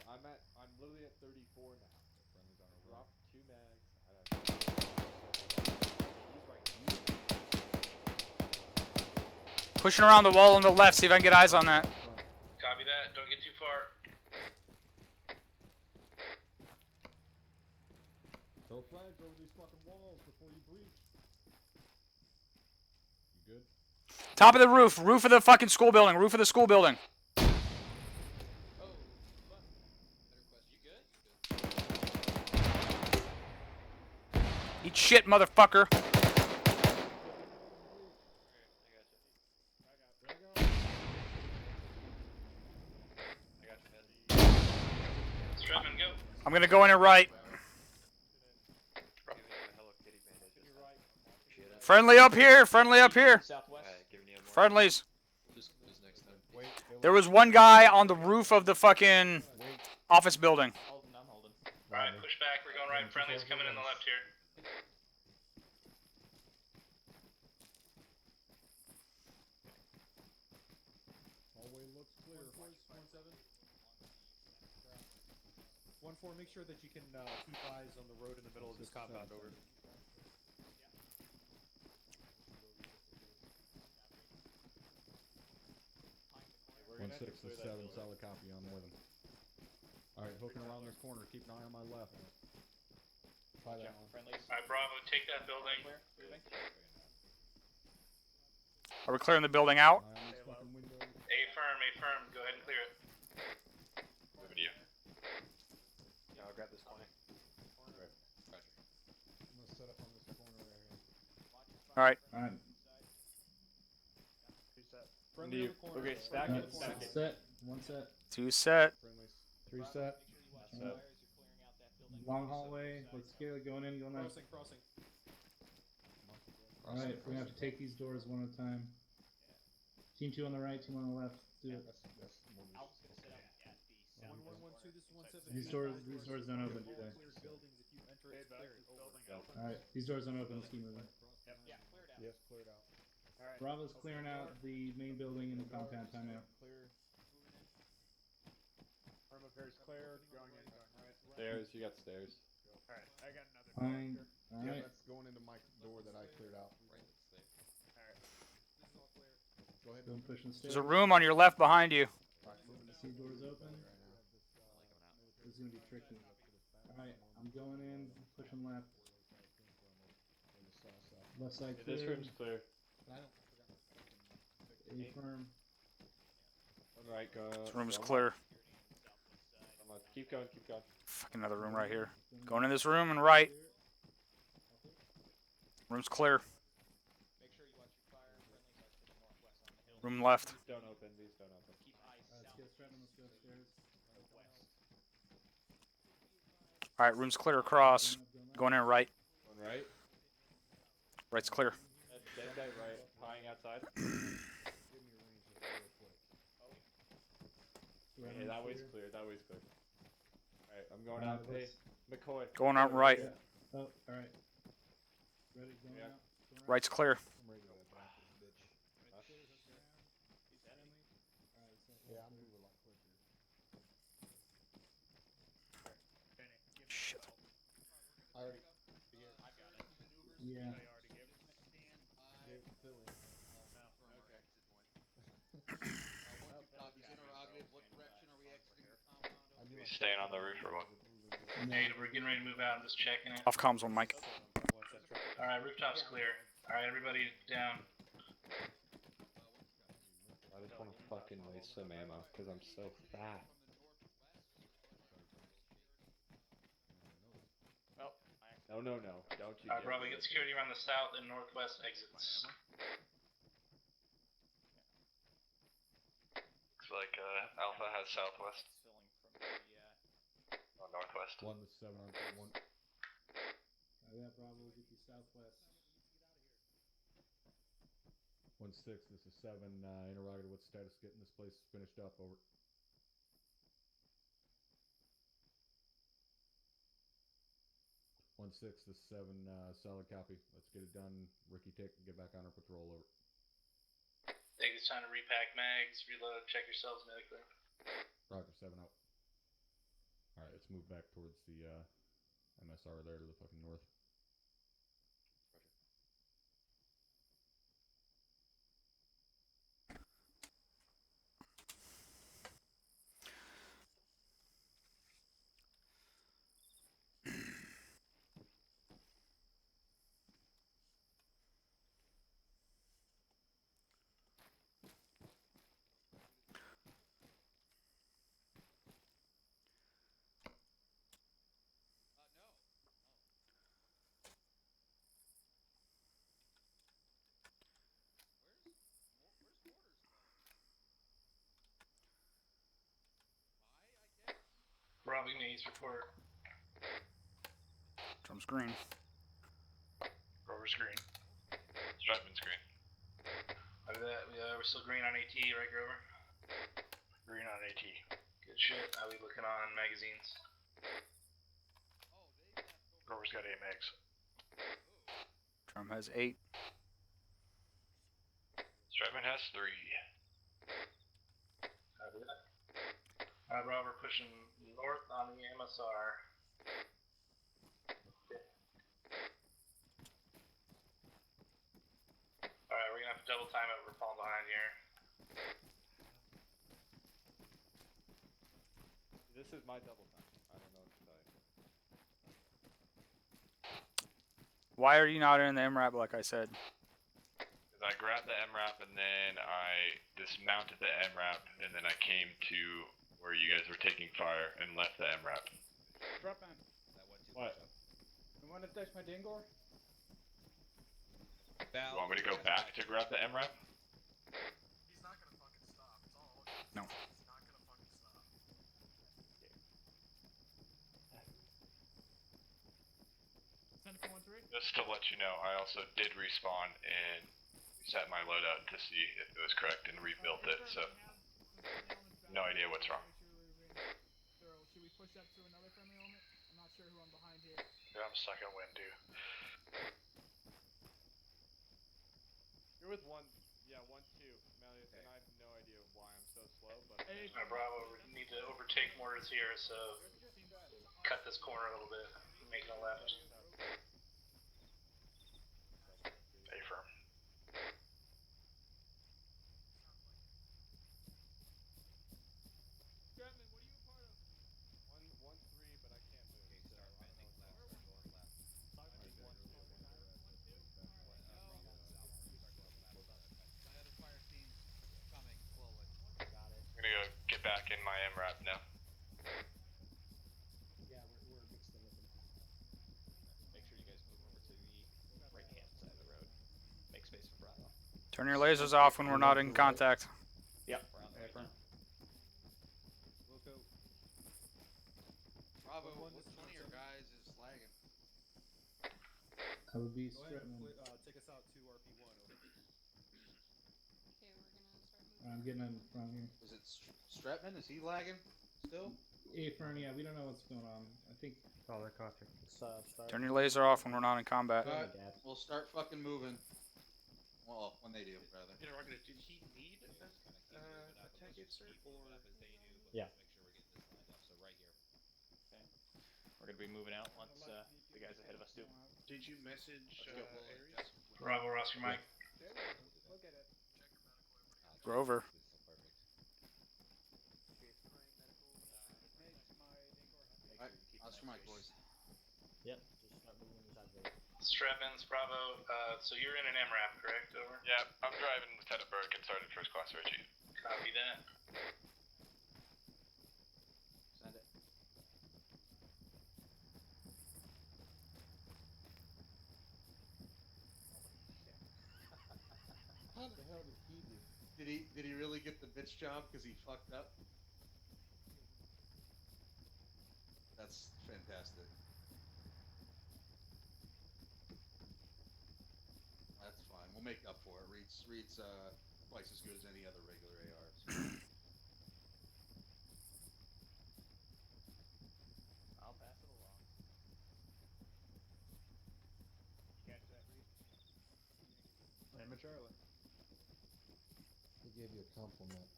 M: I'm literally at 34 now. Drop 2 mags.
C: Pushing around the wall on the left, see if I can get eyes on that.
K: Copy that, don't get too far.
A: Throw flags over these fucking walls before you breach. You good?
C: Top of the roof of the fucking school building, roof of the school building. Eat shit, motherfucker.
K: Strutman, go.
C: I'm gonna go in and right. Friendly up here, friendly up here.
F: Southwest.
C: Friendlies. There was one guy on the roof of the fucking office building.
D: Holding, I'm holding.
K: Alright, push back. We're going right in front. He's coming in the left here.
L: Hallway looks clear. 1-4, make sure that you can keep eyes on the road in the middle of this compound. Over.
A: 1-6 to 7, solid copy on more than. Alright, hooking around this corner. Keep an eye on my left. Try that one.
K: Alright, Bravo, take that building.
C: Are we clearing the building out?
K: A firm, go ahead and clear it. Moving to you.
B: Yeah, I'll grab this corner.
M: Roger.
A: I'm gonna set up on this corner right here.
C: Alright.
O: Alright.
J: Friendly on the corner.
B: Okay, stack it, stack it.
O: Set. 1 set.
C: 2 set.
A: 3 set.
M: Set.
O: Long hallway. Let's get it going in, going out.
L: Crossing.
O: Alright, we're gonna have to take these doors one at a time. Team 2 on the right, team on the left. Do it. These doors don't open, do they? Alright, these doors don't open. Let's keep moving.
A: Yes, cleared out.
O: Bravo's clearing out the main building and the compound timeout.
A: Clear.
B: Arm appears clear. Going in, going right.
M: Stairs, you got stairs.
B: Alright, I got another.
O: Fine.
A: Yeah,
O: Alright.
A: that's going into my door that I cleared out.
M: Right, safe.
B: Alright.
A: Go ahead.
O: Don't push the stairs.
C: There's a room on your left behind you.
O: See doors open. This is gonna be tricky. Alright, I'm going in, pushing left. Left side clear.
M: This room's clear.
O: A firm.
M: Alright, go.
C: This room's clear.
M: Keep going, keep going.
C: Fuck, another room right here. Going in this room and right. Room's clear. Room left.
M: These don't open, these don't open.
O: Let's get started, let's go upstairs.
C: Alright, room's clear across. Going in right.
M: One right.
C: Right's clear.
M: Dead guy right. Pying outside. Yeah, that way's clear, that way's clear. Alright, I'm going out. Hey, McCoy.
C: Going out right.
O: Oh, alright. Ready, going
M: Yeah.
O: out.
C: Right's clear.
A: Yeah, I'm moving a lot quicker.
C: Shit.
A: I already.
O: Yeah.
K: Staying on the roof or what? Hey, we're getting ready to move out. I'm just checking it.
C: Off comms on Mike.
K: Alright, rooftop's clear. Alright, everybody down.
M: I just want to fucking waste some ammo because I'm so fat.
B: Oh,
M: No, don't you dare.
K: Probably get security around the south and northwest exits. Looks like Alpha has southwest. Or northwest.
A: 1 to 7 on 1.
O: Yeah, Bravo will get you southwest.
A: 1-6, this is 7. Interrogator, what's the status getting this place finished up? Over. 1-6, this is 7. Solid copy. Let's get it done. Ricky, get back on our patrol. Over.
K: Take this time to repack mags, reload, check yourselves medically.
A: Roger, 7 out. Alright, let's move back towards the MSR there to the fucking north.
K: Bravo needs report.
C: Drum's green.
K: Rover's green. Judgment's green. We're still green on AT, right, Grover? AT. Good shit. How we looking on magazines? Grover's got 8 mags.
C: Drum has 8.
K: Stratman has 3. Copy that. Alright, we're pushing north on the MSR. Alright, we're gonna have to double time it. We're falling behind here.
M: This is my double time. I don't know what to tell you.
C: Why are you not in the MRAP like I said?
K: Because I grabbed the MRAP and then I dismounted the MRAP and then I came to where you guys were taking fire and left the MRAP.
O: Drop on.
M: What?
O: You want to touch my dingor?
K: You want me to go back to grab the MRAP?
H: He's not gonna fucking stop. It's all.
C: No.
H: He's not gonna fucking stop.
I: Send it for 1-3.
K: Just to let you know, I also did respawn and reset my loadout to see if it was correct and rebuilt it, so no idea what's wrong.
I: Should we push up to another friendly element? I'm not sure who I'm behind here.
K: Yeah, I'm stuck in wind, dude.
M: You're with 1, yeah, 1-2, Melius, and I have no idea why I'm so slow, but...
K: Alright, Bravo, we need to overtake mortars here, so cut this corner a little bit, make it a left. Stay firm.
M: Stratman, what are you a part of? 1-3, but I can't move, so I don't know what's left. I think 1-2.
K: I'm gonna go get back in my MRAP now.
F: Yeah, we're mixed in with them.
D: Make sure you guys move over to the right-hand side of the road. Make space for Bravo.
C: Turn your lasers off when we're not in contact.
D: Yep. We're on the right now.
M: We'll go.
N: Bravo, which one of your guys is lagging?
O: I would be
L: Go ahead,
O: Stratman.
L: take us out to RP1. Over.
O: I'm getting in front here.
N: Is it Stratman? Is he lagging still?
O: Hey, Fern, yeah, we don't know what's going on. I think.
F: Oh, they're contact.
C: Turn your laser off when we're not in combat.
N: Alright, we'll start fucking moving. Well, when they do, rather.
E: Interrogative, did he need a tech insert or?
F: Yeah.
D: So right here. Okay. We're gonna be moving out once the guys ahead of us do.
E: Did you message Ares?
K: Bravo, Oscar Mike.
I: Look at it.
C: Grover.
N: Alright, Oscar Mike, boys.
F: Yep, just start moving inside the...
K: Stratman's Bravo, so you're in an MRAP, correct? Over? Yeah, I'm driving Lieutenant Burke and Sergeant First Class Richie. Copy that.
N: Send it.
O: How the hell did he do?
N: Did he really get the bitch job because he fucked up? That's fantastic. That's fine. We'll make up for it. Reed's twice as good as any other regular AR. So.
D: I'll pass it along.
B: Catch that, Reed?
A: Lima Charlie.
P: He gave you a compliment.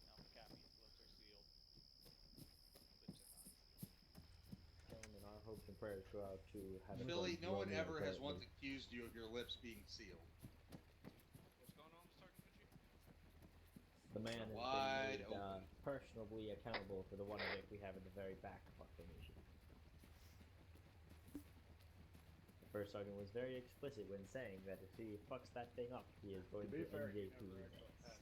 D: Alpha copy. Lips are sealed. Lips are not sealed.
F: Gentlemen, our hopes and prayers go out to have
N: Philly, no one
F: Romeo
N: ever has
F: apparently.
N: once accused you of your lips being sealed.
H: What's going on, Sergeant Ritchie?
F: The man has
N: Wide
F: been made
N: open.
F: personally accountable for the one event we have in the very back of our formation. The first sergeant was very explicit when saying that if he fucks that thing up, he is going to NJ2 his ass.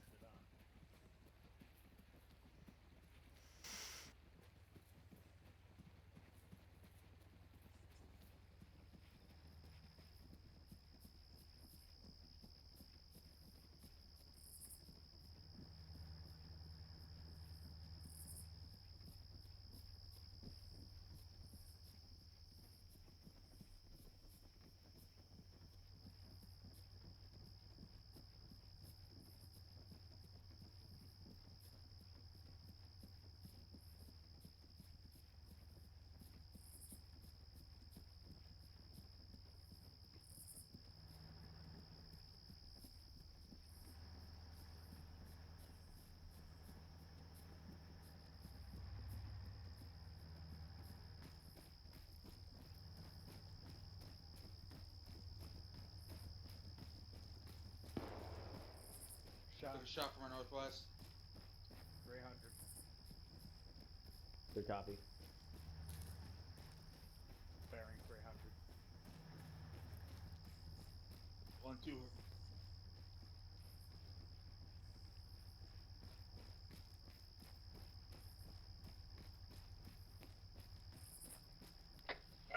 B: shot.
N: Took a shot from our northwest.
B: 300.
F: Good copy.
B: Bearing 300.
N: 1-2.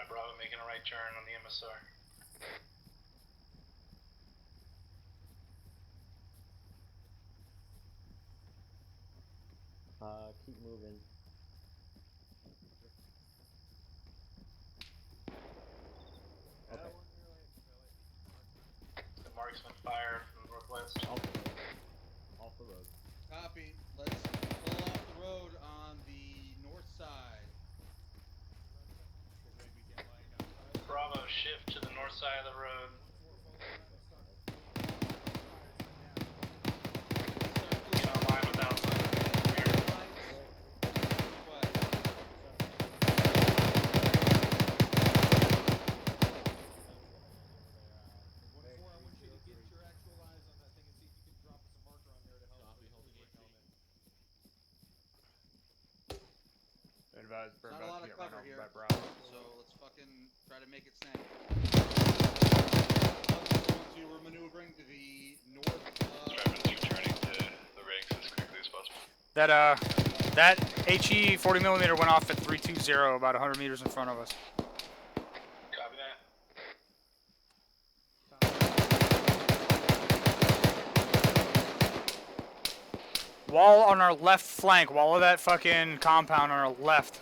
K: Bravo making a right turn on the MSR.
F: Keep moving. Okay.
K: The marksman fire from the northwest.
F: Off the road.
N: Copy. Let's pull off the road on the north side.
K: Bravo, shift to the north side of the road. Get online with Alpha.
B: Advised, we're
N: Not a
B: about
N: lot
B: to
N: of
B: get run
N: cover
B: over
N: here,
B: by Bravo.
N: so let's fucking try to make it snap. We're maneuvering to the north.
K: Reference returning to the rigs as quickly as possible.
C: That HE 40mm went off at 320, about 100 meters in front of us.
K: Copy that.
C: Wall on our left flank, wall of that fucking compound on our left.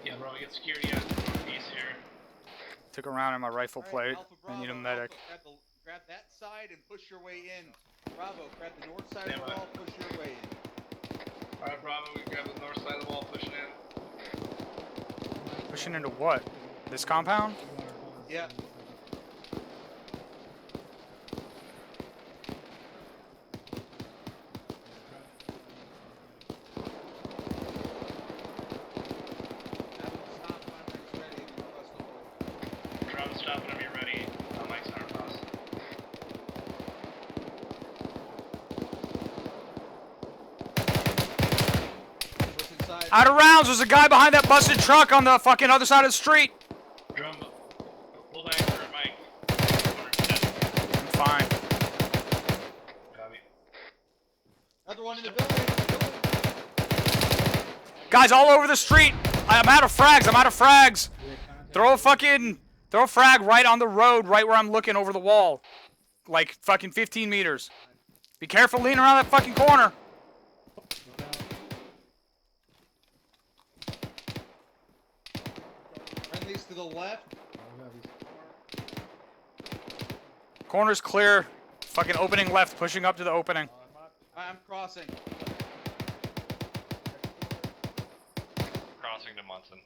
K: Yeah, bro, we get security out to the northeast here.
C: Took a round in my rifle plate.
N: Alpha,
C: I need a
N: Bravo,
C: medic.
N: Alpha, grab that side and push your way in. Bravo, grab the north side of the wall, push your way in.
K: Alright, Bravo, we grab the north side of the wall, pushing in.
C: Pushing into what? This compound?
N: Yeah.
K: Bravo, stop whenever you're ready. Mike's on our cross.
C: Out of rounds, there's a guy behind that busted truck on the fucking other side of the street.
K: Drum, hold anchor, Mike.
C: I'm fine.
K: Copy.
N: Another one in the building.
C: Guys all over the street. I'm out of frags. I'm out of frags. Throw a frag right on the road, right where I'm looking over the wall. Like fucking 15 meters. Be careful leaning around that fucking corner.
N: Friendlies to the left.
C: Corner's clear. Fucking opening left, pushing up to the opening.
N: I'm crossing.
K: Crossing to Munson.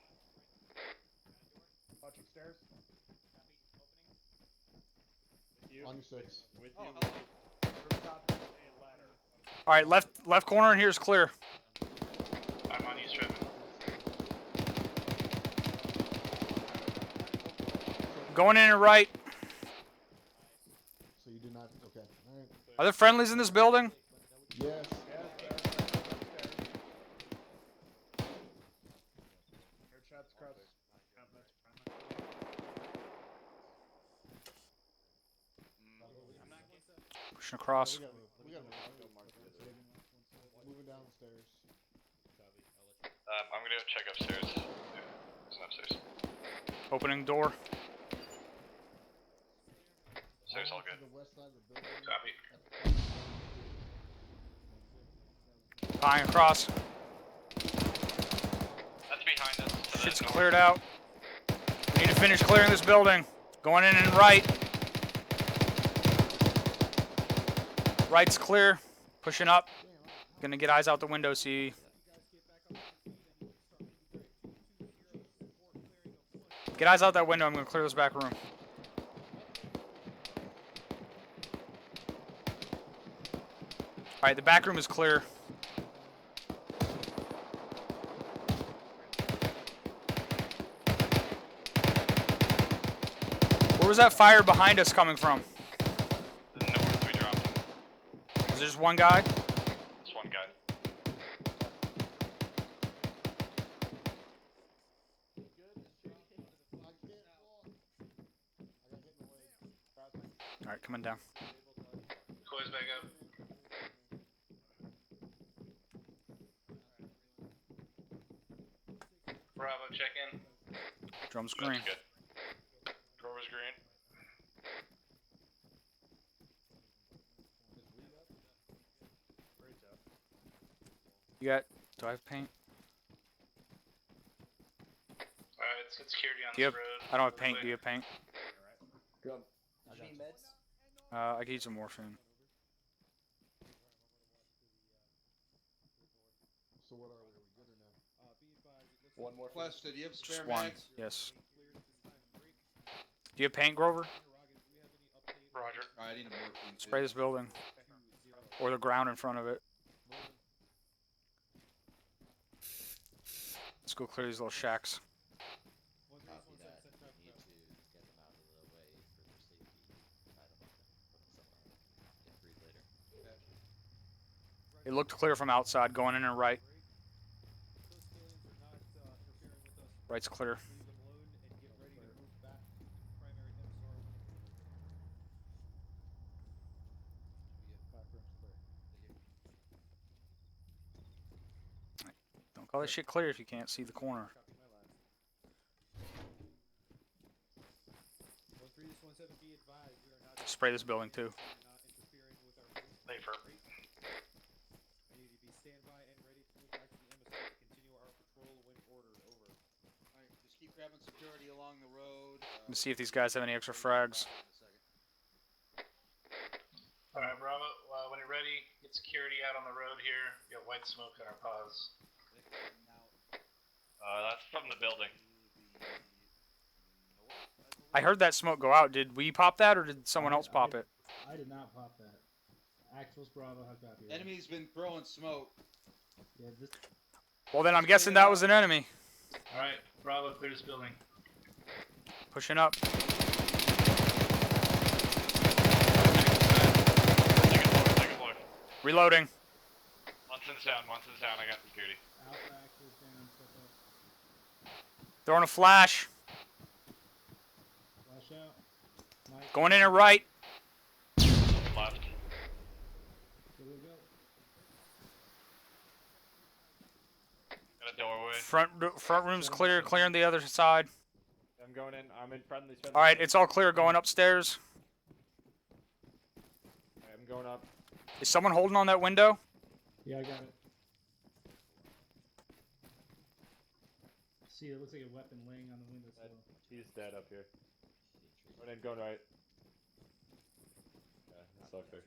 B: Watching stairs.
P: On your 6.
B: With
N: Oh,
B: you.
N: hello.
B: Rooftop is a ladder.
C: All right, left corner in here is clear.
K: I'm on East Ribbon.
C: Going in and right.
P: So you do not. Okay. All right.
C: Are there friendlies in this building?
P: Yes.
B: Heard shots across.
C: Pushing across.
P: We got moving down the stairs.
K: I'm gonna go check upstairs. There's an upstairs.
C: Opening door.
K: Upstairs all good.
P: The west side of the building.
K: Copy.
C: Tying across.
K: That's behind us. To the
C: Shit's
K: north.
C: cleared out. We need to finish clearing this building. Going in and right. Right's clear. Pushing up. Gonna get eyes out the window, see. Get eyes out that window. I'm gonna clear this back room. All right, the back room is clear. Where was that fire behind us coming from?
K: The north we dropped.
C: Was there just one guy?
K: Just one guy.
C: All right, coming down.
K: Coil's back up. Bravo, check in.
C: Drum's green.
K: That's good. Drover's green.
C: You got? Do I have paint?
K: Let's get security on
C: Do you
K: this
C: have?
K: road.
C: I don't have paint. Do you have paint?
P: Good.
C: I could use some morphine.
P: So what are we? Are we good or no?
N: One more question. Do you have spare
C: Just one.
N: mags?
C: Yes. Do you have paint, Grover?
K: Roger.
N: Alright, I need a morphine.
C: Spray this building. Or the ground in front of it. Let's go clear these little shacks.
D: Copy that. Need to get them out of the way for their safety. I don't want them get freed later.
C: It looked clear from outside, going in and right. Right's clear. Don't call that shit clear if you can't see the corner. Spray this building too.
K: Safer.
N: Alright, just keep grabbing security along the road.
C: Let me see if these guys have any extra frags.
K: Alright, Bravo, when you're ready, get security out on the road here. We got white smoke on our paws. That's from the building.
C: I heard that smoke go out. Did we pop that or did someone else pop it?
O: I did not pop that. Axel's Bravo, how copy?
N: Enemy's been throwing smoke.
O: Yeah, this.
C: Well, then I'm guessing that was an enemy.
K: Alright, Bravo, clear this building.
C: Pushing up.
K: Take a look.
C: Reloading.
K: Once in sound, I got security.
O: Alpha Axel's down, step up.
C: Throwing a flash.
O: Flash out. Mike.
C: Going in and right.
K: Left.
O: Here we go.
K: Got a doorway.
C: Front room's clear. Clearing the other side.
M: I'm going in. I'm in friendly.
C: All right, it's all clear. Going upstairs.
M: I'm going up.
C: Is someone holding on that window?
O: Yeah, I got it. See, it looks like a weapon laying on the windowsill.
M: He's dead up here. Going in, going right. Yeah, that's all clear.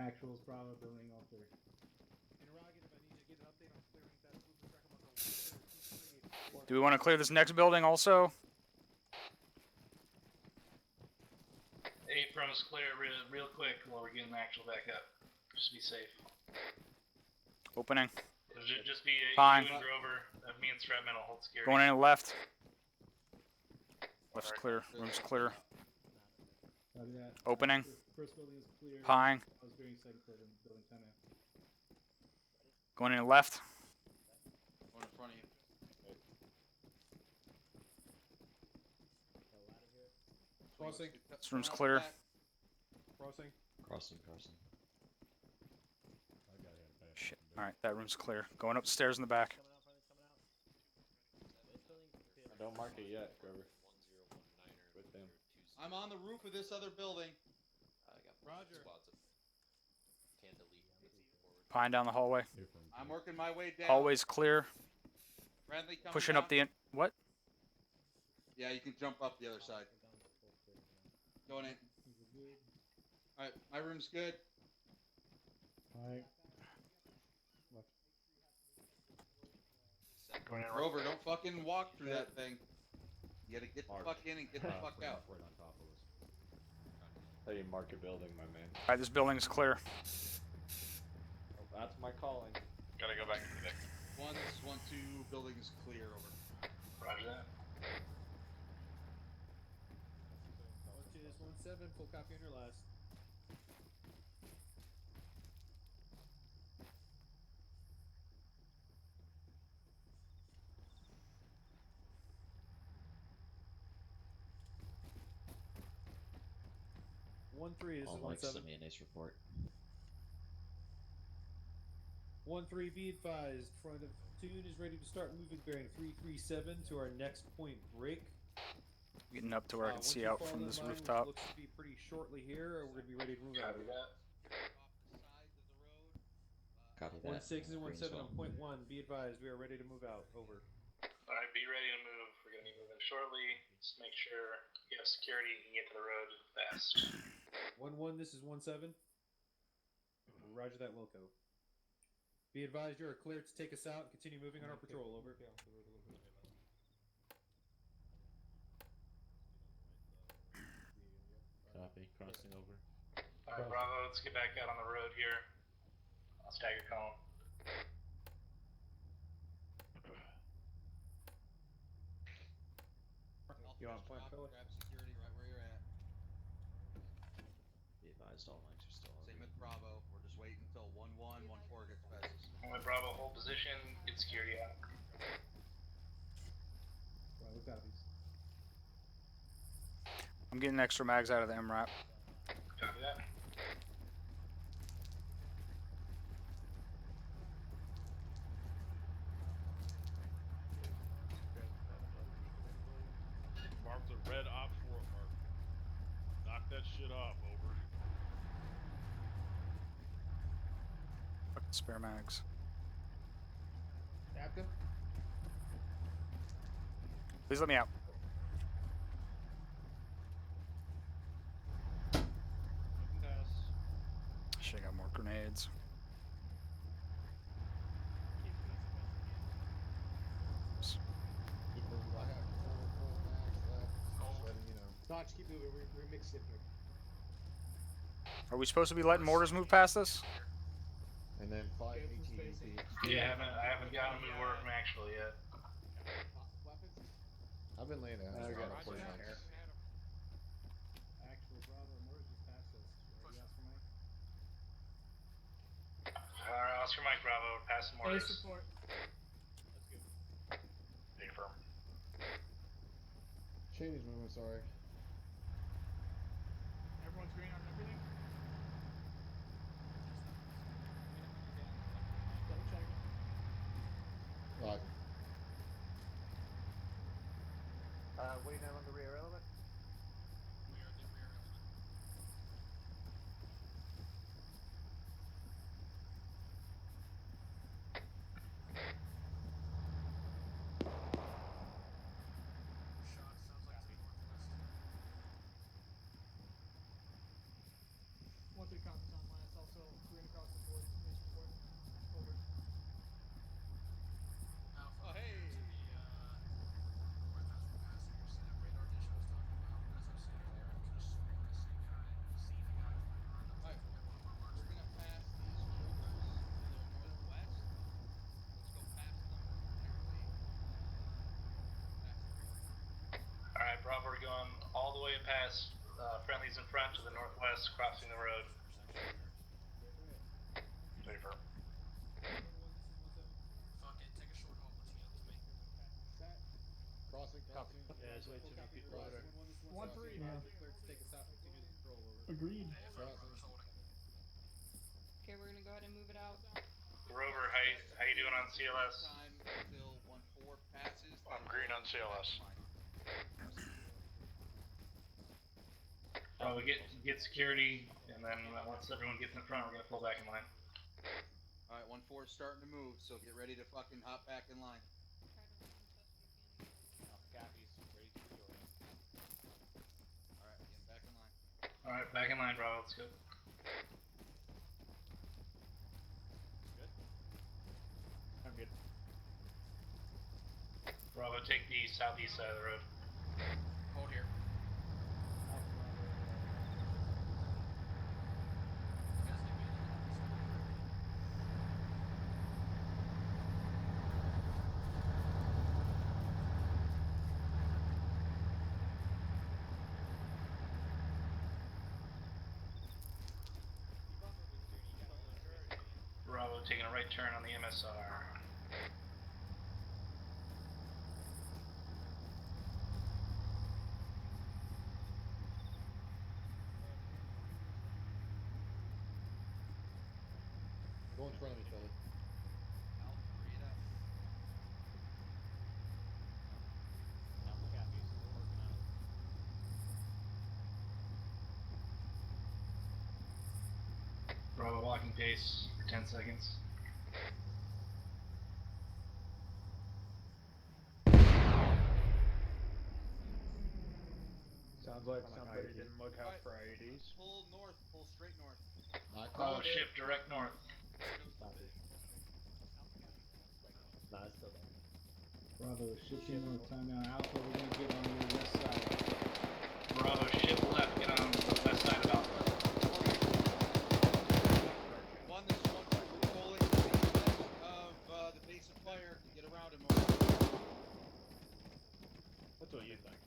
O: Actuals, Bravo, building all clear.
C: Do we want to clear this next building also?
K: 8 front's clear real quick while we're getting the actual back up. Just be safe.
C: Opening.
K: Just be
C: Fine.
K: you and Grover, me and Stratman will hold security.
C: Going in and left. Left's clear. Room's clear.
O: Copy that.
C: Opening.
O: First building is clear.
C: Pieing.
O: I was doing second building, building 10 out.
C: Going in and left.
N: One in front of you.
J: Crossing.
C: This room's clear.
J: Crossing.
M: Crossing.
C: Shit. Alright, that room's clear. Going upstairs in the back.
M: Don't mark it yet, Grover. With them.
N: I'm on the roof of this other building.
D: I got
N: Roger.
D: squads of can delete forward.
C: Pine down the hallway.
N: I'm working my way down.
C: Hallway's clear.
N: Friendly coming
C: Pushing
N: down.
C: up the... What?
N: Yeah, you can jump up the other side. Going in. Alright, my room's good.
O: Alright.
N: Rover, don't fucking walk through that thing. You gotta get the fuck in and get the fuck out.
M: Right on top of us. Tell you, mark a building, my man.
C: Alright, this building's clear.
M: Oh, that's my calling.
K: Gotta go back to the deck.
N: This is 1-2, building is clear, over.
K: Roger that.
L: 1-2, this 1-7, full copy on your last. One three. This
D: All
L: is
D: Mike
L: 1-7.
D: sent me a nice report.
L: 1-3. Be advised. Front of tune is ready to start moving, bearing 337 to our next point break.
C: Getting up to where I can
L: Once
C: see
L: you
C: out
L: fall
C: from
L: in
C: this
L: line,
C: rooftop.
L: which looks to be pretty shortly here. We're gonna be ready to move out.
D: Copy
L: 1-6
D: that.
L: and
D: Green
L: 1-7
D: as well.
L: on point 1. Be advised, we are ready to move out. Over.
K: Alright, be ready to move. We're gonna be moving shortly. Just make sure you have security and get to the road fast.
L: 1-1. This is 1-7. Roger that, Wilco. Be advised, you are cleared to take us out and continue moving on our patrol. Over.
D: Copy. Crossing over.
K: Alright, Bravo, let's get back out on the road here. I'll stagger column.
N: You want point grab security right where you're at.
D: Be advised, all Mikes are still over.
N: Same with Bravo. We're just waiting until 1-1, 1-4 gets past us.
K: Alright, Bravo, hold position. Get security out.
L: Bravo copies.
C: I'm getting extra mags out of the MRAP.
K: Copy that.
J: Mark the red ops world mark. Knock that shit off, over.
C: Fucking spare mags.
L: Captain?
C: Please let me out. Shit, I got more grenades.
P: Keep moving. I have full mags left. Just letting you know.
L: Dodge, keep moving. We're mixed in here.
C: Are we supposed to be letting mortars move past us?
P: And then 5 ATEP.
K: Yeah, I haven't gotten to work actually yet.
P: I've been laying down.
L: I got
P: for 20
L: Roger.
P: months.
O: Actually, Bravo, Morris just passed us. Are you asking Mike?
K: Alright, Oscar Mike Bravo, pass some
I: Base
K: orders.
I: report.
K: Big firm.
P: Shady's moving, sorry.
I: Everyone's green on everything. Double check.
P: Right.
F: Waiting out on the rear element.
H: We are the rear element. Shot sounds like it's northwest.
I: 1-3 copies on last. Also green across the board. Base report. Over.
H: Alpha.
N: Oh, hey.
H: To the northwest from passengers. See that radar dish I was talking about? As I was sitting there, I could have sworn I see the guy flying around up
N: Alright,
H: at one of our marks.
N: we're gonna pass these rovers to the northwest. Let's go past them clearly. Past the rear.
K: Alright, Bravo, we're going all the way past friendlies in front to the northwest, crossing the road. Big firm.
H: Fuck it, take a short haul platoon up to me.
P: Crossing, crossing.
G: Yeah, there's way too many people over there.
I: 1-3.
L: Cleared to take us out and continue the patrol. Over.
I: Agreed.
H: Whoever's holding.
Q: Okay, we're gonna go ahead and move it out.
K: Rover, how you doing on CLS?
N: Time until 1-4 passes.
K: I'm green on CLS. We get security, and then once everyone gets in front, we're gonna pull back in line.
N: Alright, 1-4 is starting to move, so get ready to fucking hop back in line.
D: Cappy's ready to reorient.
N: Alright, getting back in line.
K: Alright, back in line, Bravo, let's go.
B: I'm good.
K: take the southeast side of the road.
H: Hold here.
K: Bravo taking a right turn on the MSR.
P: Go in front of me, Charlie.
K: Bravo walking pace for 10 seconds.
B: Sounds like somebody didn't look out for IEDs.
N: Pull north, pull straight north.
K: Bravo shift direct north.
F: Nah, it's still there.
O: Bravo, shifting north time now. Alpha, we're gonna get on your west side.
K: Bravo shift left, get on the west side of Alpha.
N: One, there's one pulling to the west of the base of fire to get around him.
B: That's what you think.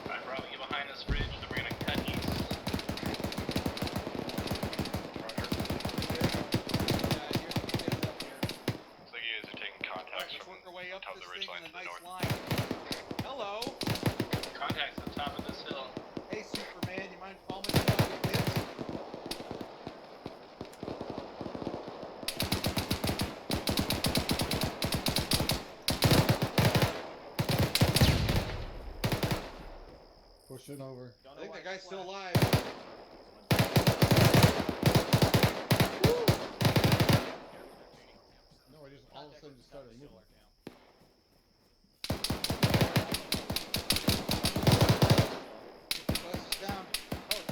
K: Alright, Bravo, get behind this ridge, then we're gonna cut east.
R: Looks like you guys are taking contacts from
N: Work our way up
R: top of
N: this
R: the ridge
N: thing
R: line
N: in
R: to
N: a
R: the
N: nice
R: north.
N: line. Hello.
K: Contacts on top of this hill.
N: Hey, Superman, you mind following me down a bit?
P: Pushing over.
N: I think that guy's still alive.
P: No, I just all of a sudden just started moving.
N: Bus is down.
B: Oh,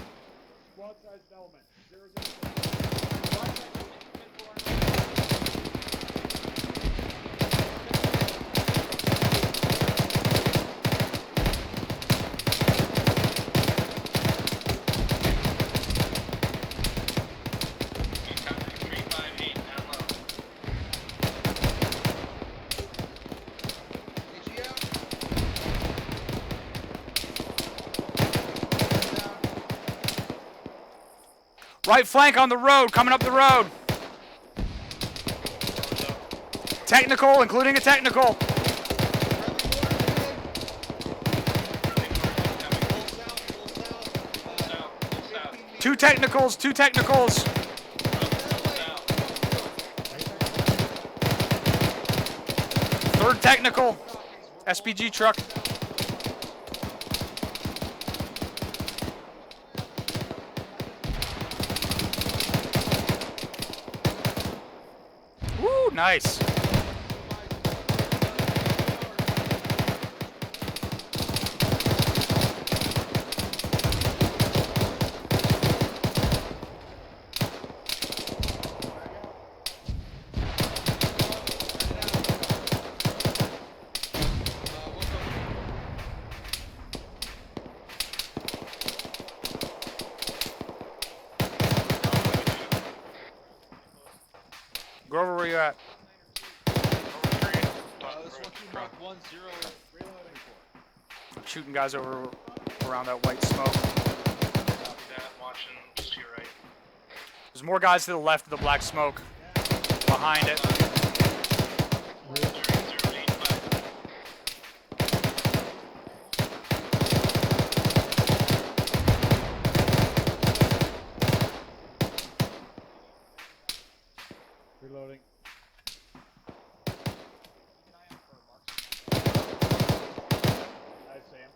B: squad sized element. 0-0.
K: Contact 358 down low.
C: Right flank on the road, coming up the road. Technical, including a technical. Two technicals, two technicals. Third technical, SPG truck. Woo, nice. Grover, where you at?
N: This one team mark 1-0.
C: I'm shooting guys over around that white smoke.
K: Watching just to your right.
C: There's more guys to the left of the black smoke. Behind it.
B: Reloading. I see him.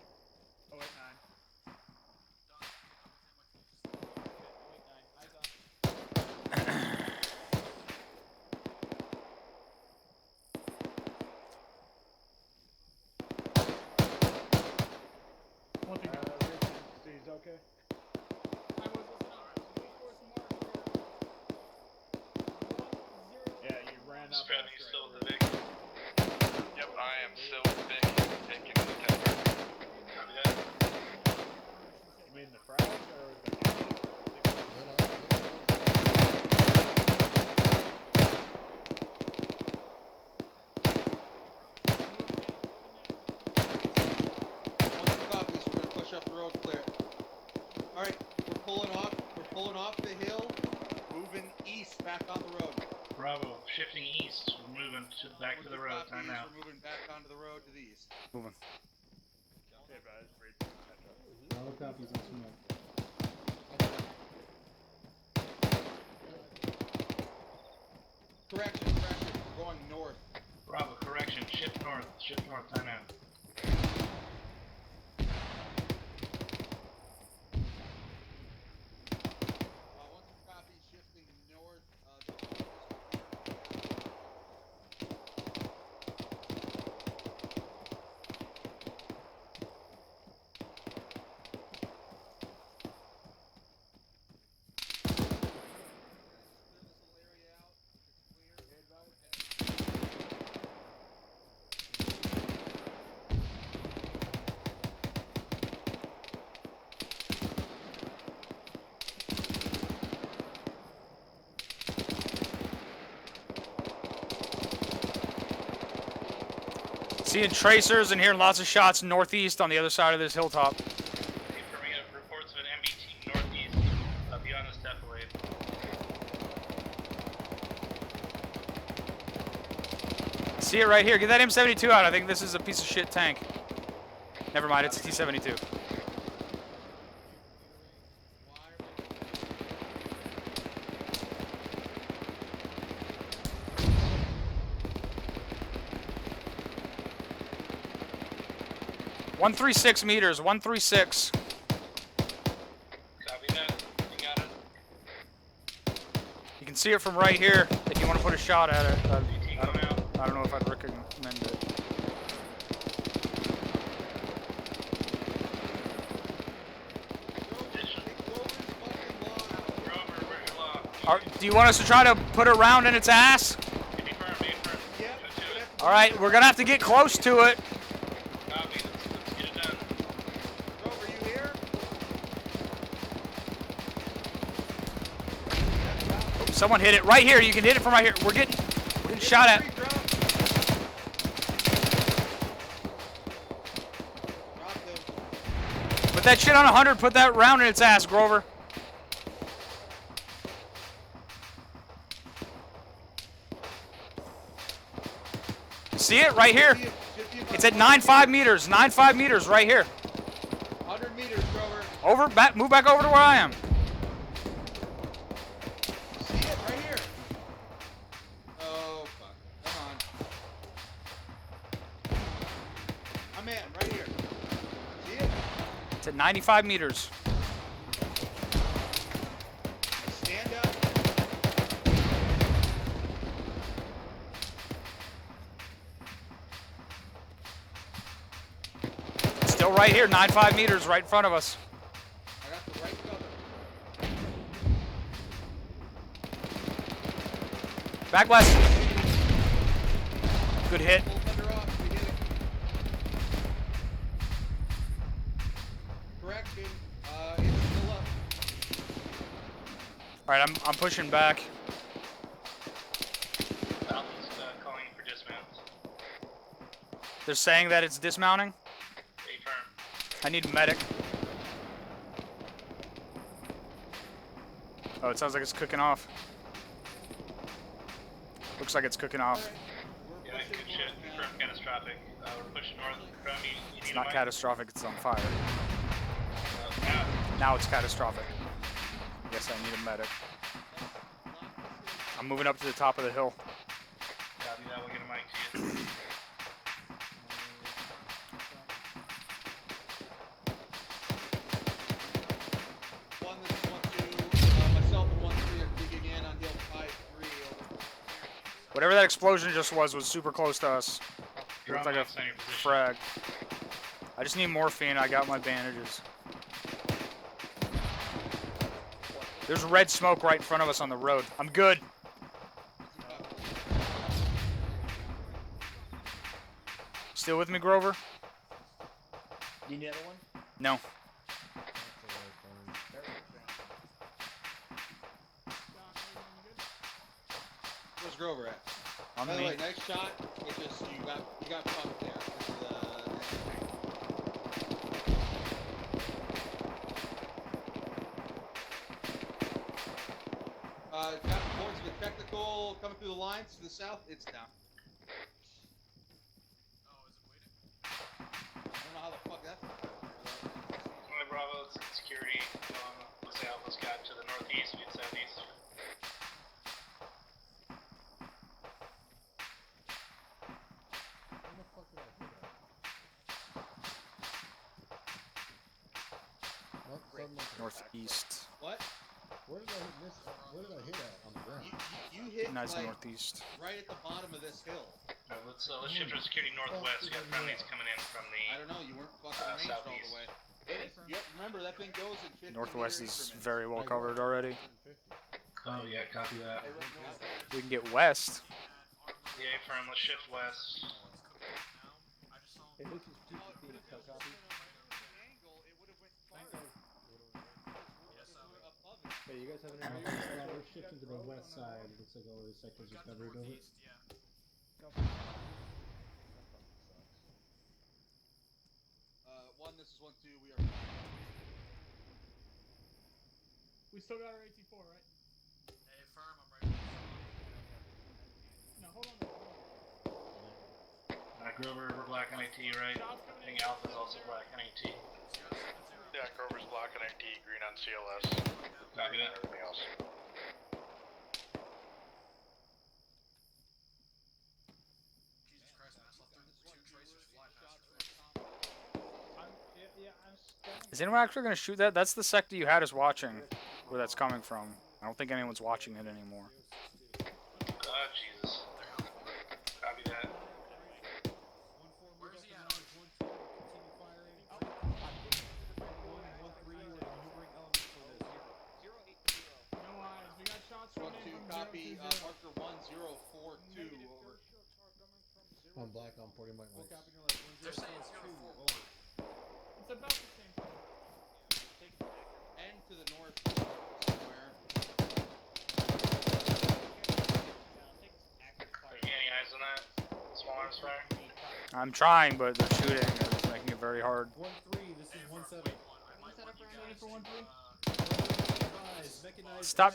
B: 089.
K: Spread, you still with the Vic? Yep, I am still with the Vic. Taking the cover. Copy that.
B: You mean the frag or the
N: Copies, we're gonna push up the road clear. Alright, we're pulling off the hill, moving east back on the road.
K: Bravo, shifting east. We're moving back to the road. Time now.
N: We're moving back onto the road to the east.
C: Moving.
B: Okay, guys, read the catch up.
O: All copies on smoke.
N: Correction, we're going north.
K: Bravo, correction. Shift north. Time out.
N: Once we copy, shifting north.
C: Seeing tracers and hearing lots of shots northeast on the other side of this hilltop.
K: Confirming reports of an MBT northeast beyond this defilade.
C: See it right here. Get that M72 out. I think this is a piece of shit tank. Never mind, it's a T-72. $136 meters, 136.
K: Copy that. You got it.
C: You can see it from right here if you want to put a shot at it.
K: CT
C: I don't know if I'd recommend it. Do you want us to try to put a round in its ass? All right, we're gonna have to get close to it.
K: Copy. Let's get it done.
N: Rover, you here?
C: Oh, someone hit it right here. You can hit it from right here. We're getting shot at. Put that shit on 100. Put that round in its ass, Grover. See it right here? It's at 9.5 meters. 9.5 meters right here.
N: 100 meters, Grover.
C: Over, back, move back over to where I am.
N: See it right here. Oh fuck! Come on. I'm at right here. See it?
C: It's at 95 meters.
N: Stand up.
C: Still right here, 9.5 meters right in front of us.
N: I got the right cover.
C: Back west. Good hit.
N: Pull thunder off. We did it. Correction. It's still up.
C: All right, I'm pushing back.
K: Southeast calling for dismounts.
C: They're saying that it's dismounting.
K: Affirm.
C: I need a medic. Oh, it sounds like it's cooking off. Looks like it's cooking off.
K: Yeah, good shit. Confirm catastrophic. We're pushing north. Confirm you
C: It's
K: need
C: not
K: a mic.
C: catastrophic, it's on fire.
K: Now.
C: Now it's catastrophic. Yes, I need a medic. I'm moving up to the top of the hill.
K: Copy that. We'll get a mic to you.
N: Myself and 1-3 are digging in on hill 5-3.
C: Whatever that explosion just was super close to us. Looked like a frag. I just need morphine. I got my bandages. There's red smoke right in front of us on the road. I'm good. Still with me, Grover?
F: You need another one?
C: No.
N: Where's Grover at?
C: On
N: By the
C: me.
N: way, nice shot. It just you got fucked there. Got towards the technical coming through the lines to the south. It's down. I don't know how the fuck that.
K: Alright, Bravo, it's security. Let's say Alpha's got to the northeast, we southeast.
P: Where the fuck did I hit at? Nope,
C: Northeast.
N: What?
P: Where did I hit this? Where did I hit at on the ground?
N: You hit
C: Nice
N: like
C: northeast.
N: right at the bottom of this hill.
K: Alright, let's shift our security northwest. We got friendlies coming in from the
N: I don't know. You weren't fucking ranged all
K: southeast.
N: the way. Yep, remember that thing goes in 50
C: Northwest
N: meter
C: is
N: increments.
C: very well covered already.
K: Oh yeah, copy that.
C: We can get west.
K: Yeah, firm, let's shift west.
F: Hey, Luke is being cut copy. Hey, you guys have any
O: We're shifting to the west side. Looks like all the sectors are covered over.
N: One, this is 1-2. We are.
I: We still got our AT4, right?
H: Hey, firm, I'm ready.
I: No, hold on.
K: Grover, we're black on AT, right? I think Alpha's also black on AT.
R: Yeah, Grover's black on AT, green on CLS.
K: Copy that.
R: Everything else.
H: Jesus Christ, man, I slept through 2 tracers fly past your face.
C: Is anyone actually going to shoot that? That's the sector you had us watching, where that's coming from. I don't think anyone's watching it anymore.
K: Oh, Jesus. Copy that.
H: Where's he at?
I: No eyes. We got shots from
N: 1-2. Copy. Marker 1042. Over.
P: I'm black on 40 mic.
H: They're saying 0-4.
N: Over.
I: It's about the same time.
N: And to the north somewhere.
K: Are you getting any eyes on that? Small arms fire?
C: I'm trying, but they're shooting. It's making it very hard.
L: 1-3, this is 1-7.
Q: Set up for
I: for 1-3.
C: Stop
L: Stop.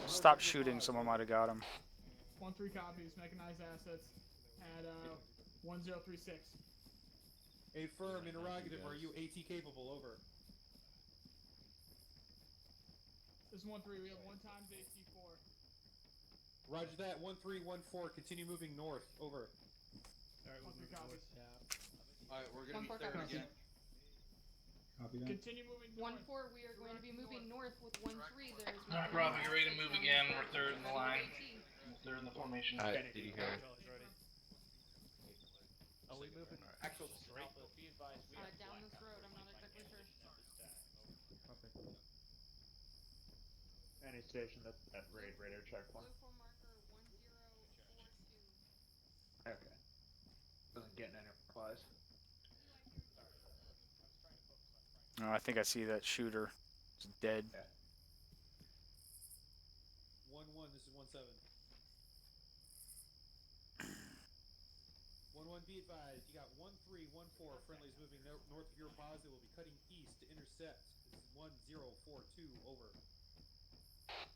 C: Stop shooting. Someone might have got him.
I: 1-3 copies. Mechanized assets at 1036.
L: A firm interrogative, are you AT capable? Over.
I: This is 1-3. We have 1 times AT4.
L: Roger that. 1-3-1-4. Continue moving north. Over.
I: Alright, 1-3 copies.
N: Alright, we're gonna
Q: 1-4
N: be third
Q: copies.
N: again.
O: Copy that.
I: Continue moving north.
Q: 1-4, we are going to be moving north with 1-3. There's
K: Alright, Bravo, get ready to move again. We're third in the line. Third in the formation.
M: Alright, did you hear me?
F: Are we moving actual straight? Be advised, we have
Q: down this road. I'm not exactly sure.
B: Any station at radar checkpoint.
Q: Blue for marker 1042.
B: Okay. Wasn't getting any replies.
C: Oh, I think I see that shooter. It's dead.
B: Yeah.
L: 1-1, this is 1-7. 1-1, be advised, you got 1-3-1-4 friendlies moving north of your pause. They will be cutting east to intercept. This is 1042, over.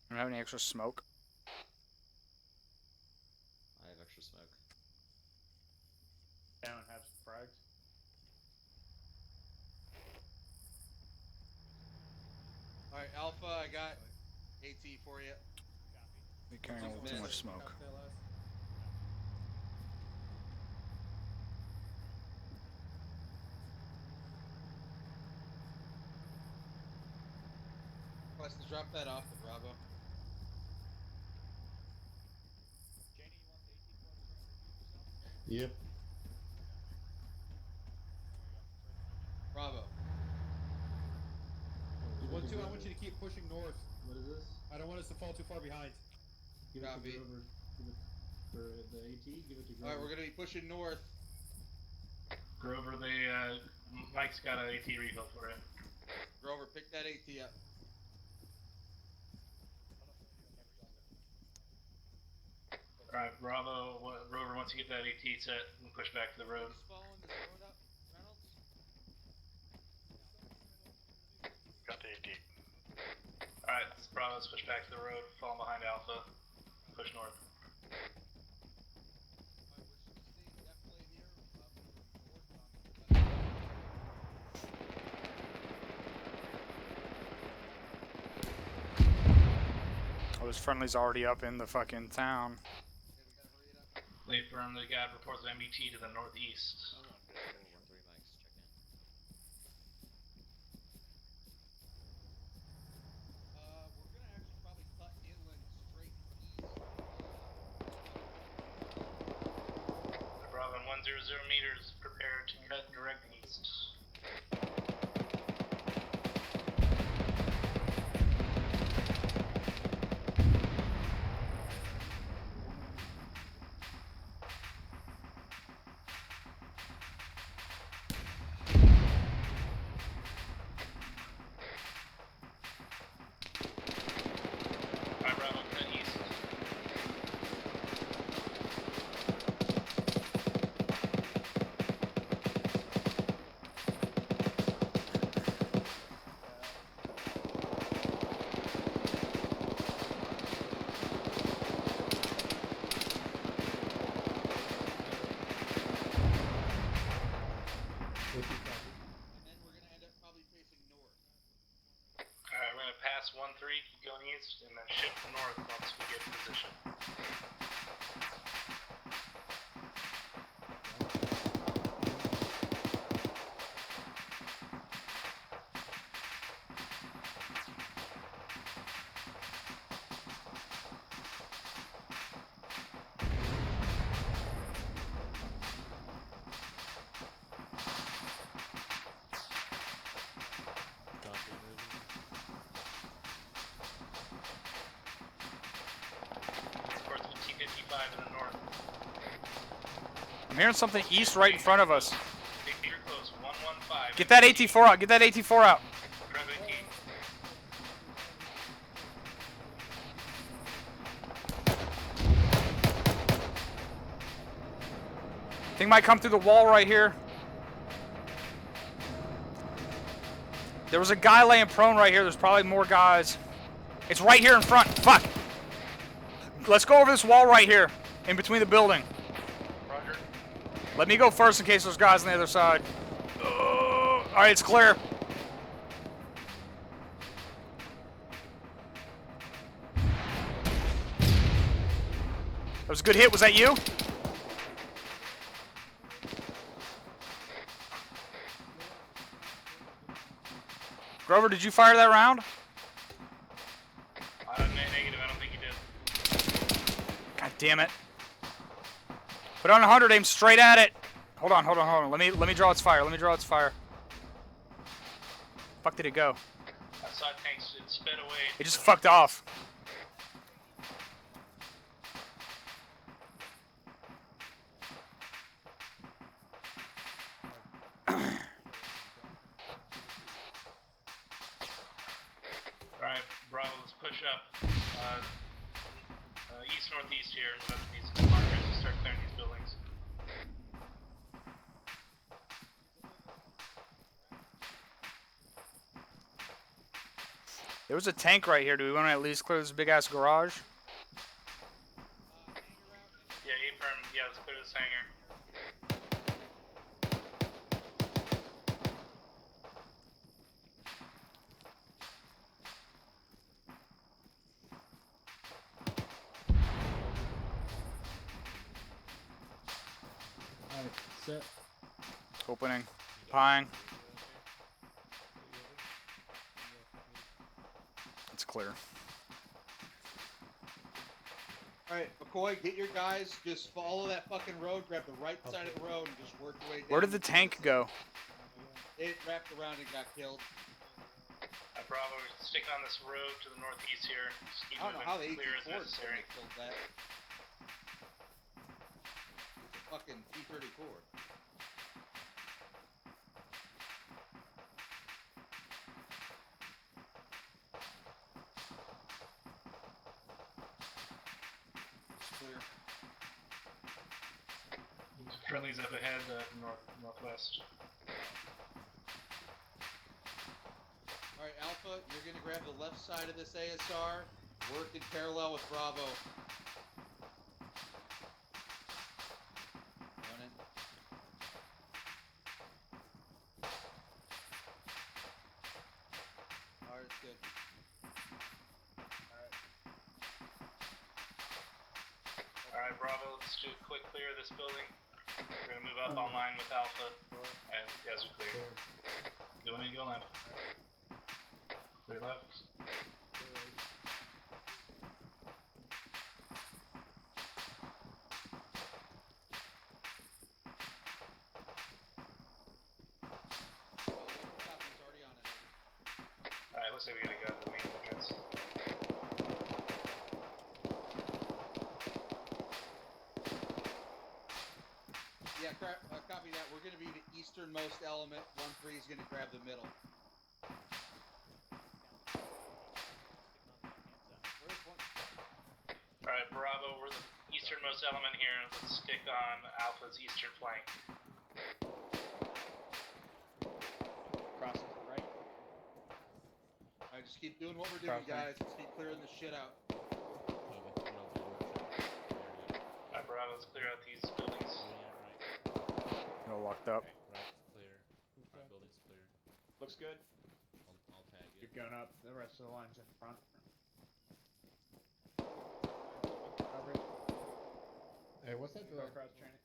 C: Don't have any extra smoke.
D: I have extra smoke.
B: Down have some frags.
N: Alright, Alpha, I got AT for you.
C: Be carrying with too much smoke.
N: Let's drop that off the Bravo.
P: Yep.
N: Bravo.
L: 1-2, I want you to keep pushing north.
O: What is this?
L: I don't want us to fall too far behind.
O: Give it to
N: Copy.
O: Grover. Give it. for the AT. Give it to Grover.
N: Alright, we're gonna be pushing north.
K: Grover, Mike's got an AT refill for it.
N: Grover, pick that AT up.
K: Alright, Bravo, Rover, once you get that AT set, we'll push back to the road.
N: Who's following this road up, Reynolds?
R: Got the AT.
K: Alright, Bravo, let's push back to the road, fall behind Alpha, push north.
C: Oh, this friendly's already up in the fucking town.
K: Late firm, the guy reports MBT to the northeast.
N: We're gonna actually probably cut inland straight east.
K: Bravo, 100 meters, prepare to cut direct east. Alright, we're gonna pass 1-3, keep going east, and then shift north once we get in position. To the north.
C: I'm hearing something east right in front of us.
K: You're close, 115.
C: Get that AT4 out. Get that AT4 out.
K: Grab AT.
C: Thing might come through the wall right here. There was a guy laying prone right here. There's probably more guys. It's right here in front. Fuck. Let's go over this wall right here, in between the building.
R: Roger.
C: Let me go first in case there's guys on the other side. Alright, it's clear. That was a good hit. Was that you? Grover, did you fire that round?
K: Negative, I don't think you did.
C: God damn it. Put on 100, aim straight at it. Hold on. Let me draw its fire. Fuck did it go?
K: That side tanks, it sped away.
C: It just fucked off.
K: Alright, Bravo, let's push up. East-northeast here, and let these markers to start clearing these buildings.
C: There was a tank right here. Do we want to at least clear this big-ass garage?
K: Yeah, A-firm, yeah, let's clear this hangar.
O: Alright, set.
C: Opening. Pine. It's clear.
N: Alright, McCoy, get your guys, just follow that fucking road, grab the right side of the road, and just work your way down.
C: Where did the tank go?
N: It wrapped around and got killed.
K: Bravo, we're sticking on this road to the northeast here. Just keep
N: I don't know
K: moving
N: how the
K: clear as
N: 18
K: necessary.
N: killed that.
K: Friendly's up ahead, northwest.
N: Alright, Alpha, you're gonna grab the left side of this ASR, work in parallel with Bravo. Run it. Alright, it's good.
K: Alright, Bravo, let's do a quick clear of this building. We're gonna move up online with Alpha, and you guys are clear. Go in and go left. Clear left. Alright, looks like we gotta go to the main entrance.
N: Yeah, copy that. We're gonna be the easternmost element. 1-3 is gonna grab the middle.
K: Alright, Bravo, we're the easternmost element here. Let's stick on Alpha's eastern flank.
B: Crossing to the right.
N: Alright, just keep doing what we're doing, guys. Let's keep clearing this shit out.
K: Alright, Bravo, let's clear out these buildings.
C: No locked up.
D: Right, clear. Right, building's clear.
B: Looks good.
D: I'll tag it.
B: You're going up. The rest of the line's in front.
P: Hey, what's that
B: Go
P: direct?
B: cross training.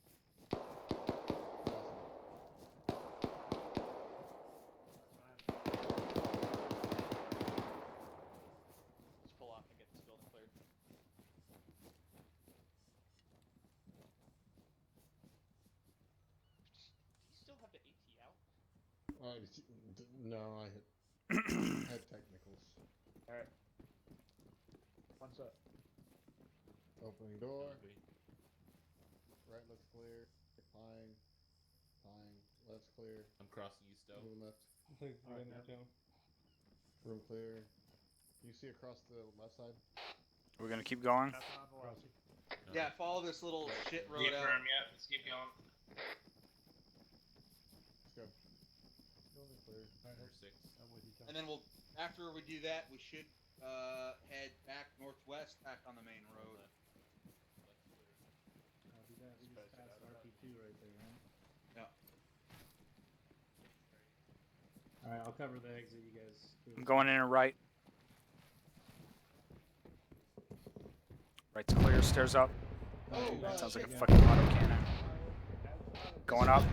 B: Let's pull off and get this building cleared.
E: Do you still have the AT out?
P: No, I had technicals.
B: Alright. What's up?
P: Opening door. Right looks clear. Flying. Left's clear.
D: I'm crossing you, Stowe.
P: Moving left.
O: Alright, down.
P: Room clear. You see across the left side?
C: We're gonna keep going.
N: Yeah, follow this little shit road out.
K: Reaffirm, yeah, let's keep going.
P: Let's go. Building clear.
D: Number 6.
O: I'm with you, Tom.
N: And then we'll, after we do that, we should head back northwest, back on the main road.
O: Copy that. We just passed RP2 right there, right?
N: Yeah.
O: Alright, I'll cover the exit, you guys.
C: I'm going in and right. Right's clear, stairs up.
N: Oh,
C: That sounds like a fucking auto cannon. Going up.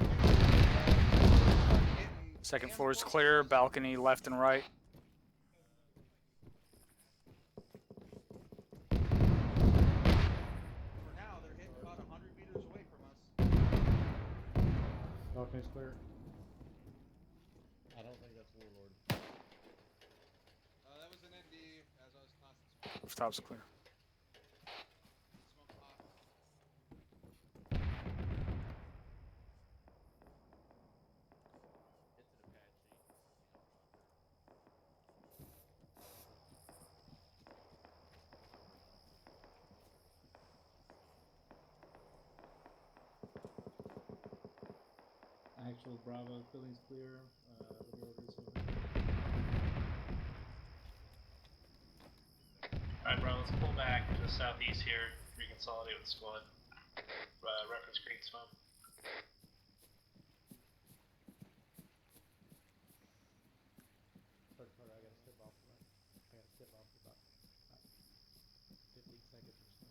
C: Second floor is clear, balcony left and right.
N: For now, they're hitting about 100 meters away from us.
O: Balcony's clear.
P: I don't think that's Warlord.
N: That was an ND, as I was tossing.
C: Rooftop's clear.
N: Smoke pop.
D: Get to the pad sheet.
O: Actual Bravo, building's clear. The door is open.
K: Alright, bro, let's pull back to the southeast here, reconsolidate with the squad. Reference green smoke.
O: Sorry, I gotta step off for that. I gotta step off for about 15 seconds or so.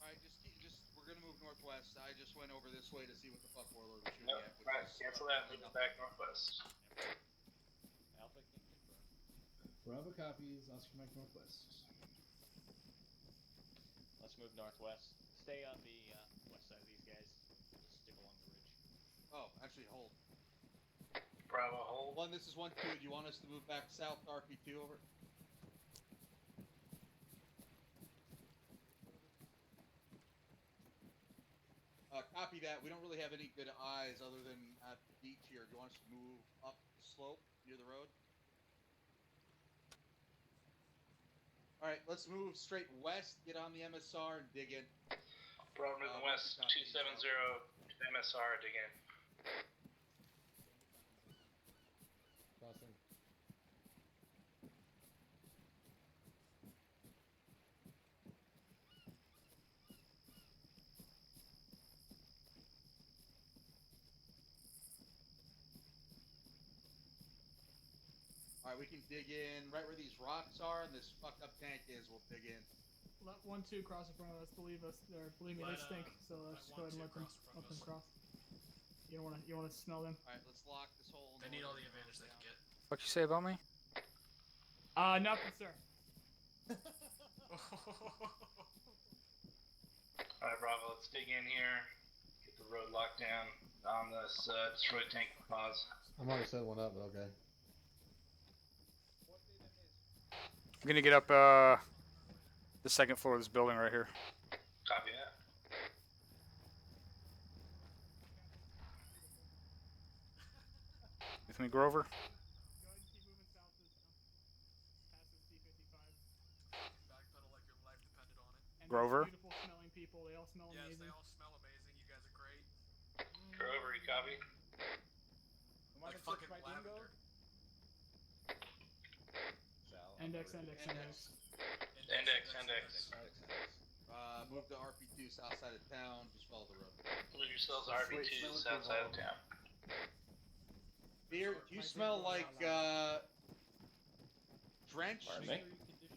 N: Alright, we're gonna move northwest. I just went over this way to see what the fuck Warlord was shooting
K: Nope,
N: at.
K: right, cancel that, move it back northwest.
D: Alpha can confirm.
O: Bravo copies, Oscar Mike Northwest.
B: Let's move northwest. Stay on the west side of these guys. Just stick along the ridge.
N: Oh, actually, hold.
K: Bravo, hold.
N: 1, this is 1-2. Do you want us to move back south to RP2 over? Copy that. We don't really have any good eyes other than at the beach here. Do you want us to move up the slope near the road? Alright, let's move straight west, get on the MSR, and dig in.
K: Bravo, moving west, 270 MSR dig in.
P: Crossing.
N: Alright, we can dig in right where these rocks are and this fucked up tank is. We'll dig in.
I: Let 1-2 cross in front of us. Believe us, or believe me, they stink. So let's just go ahead and let them cross. You don't wanna smell them.
N: Alright, let's lock this whole.
H: They need all the advantage they can get.
C: What you say about me?
I: Nothing, sir.
K: Alright, Bravo, let's dig in here. Get the road locked down on this destroyed tank pause.
P: I'm already set one up, but okay.
C: I'm gonna get up the second floor of this building right here.
K: Copy that.
C: With me, Grover?
I: Go ahead and keep moving south of the town. Past this D55.
H: Backpedal like your life depended on it.
I: And
C: Grover?
I: those beautiful smelling people. They all smell
H: Yes,
I: amazing.
H: they all smell amazing. You guys are great.
K: Grover, you copy?
H: Like fucking lavender.
I: Index.
K: Index.
N: Move to RP2 south side of town. Just follow the road.
K: Move yourselves to RP2 south side of town.
N: Beer, you smell like drenched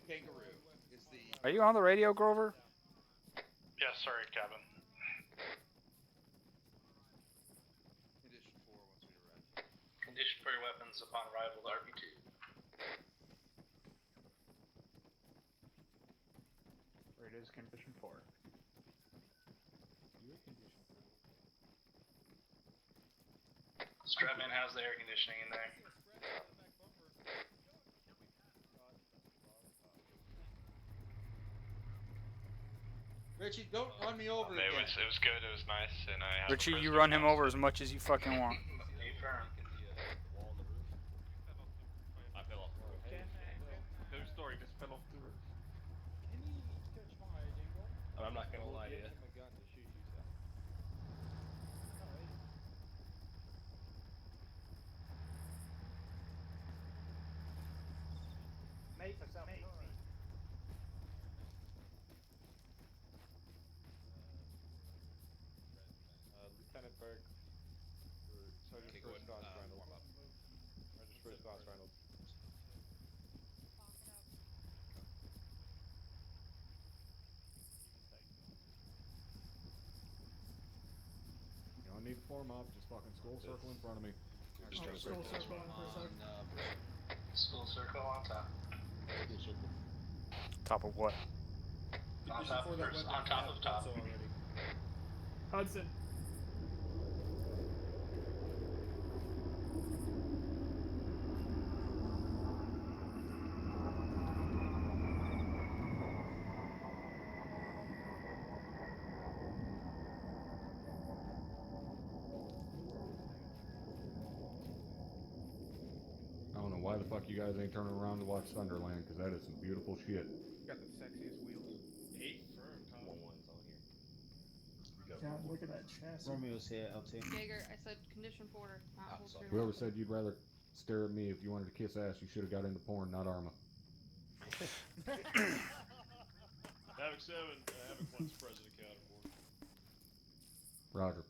N: kangaroo. Is the
C: Are you on the radio, Grover?
R: Yeah, sorry, cabin.
N: condition 4 once we arrive.
K: Condition for your weapons upon arrival to RP2.
B: Where it is condition 4.
K: Strapman, how's the air conditioning in there?
N: Richie, don't run me over again.
R: It was good, it was nice, and I had
C: Richie, you run him over as much as you fucking want.
K: Affirm.
J: I fell off the roof. No story, just fell off the roof.
P: Can you touch my jingle?
J: I'm not gonna lie to you.
P: My gun to shoot you, so.
F: Mate.
M: Lieutenant Burke, or Sergeant First Class Reynolds. Sergeant First Class Reynolds.
A: You don't need to form up, just fucking skull circle in front of me.
I: Skull circle on for a sec.
K: Skull circle on top.
C: Top of what?
K: On top of first. On top of top.
I: Hudson.
A: I don't know why the fuck you guys ain't turning around to watch Thunderland, because that is some beautiful shit.
J: Got the sexiest wheels. 8 firm top.
I: God, look at that chassis.
F: Romeo's here, LT.
Q: Jaeger, I said condition 4, not holster.
A: Whoever said you'd rather stare at me if you wanted to kiss ass, you should have got into porn, not ArmA.
J: Havoc 7, Havoc 1's present accounted for.
A: Roger.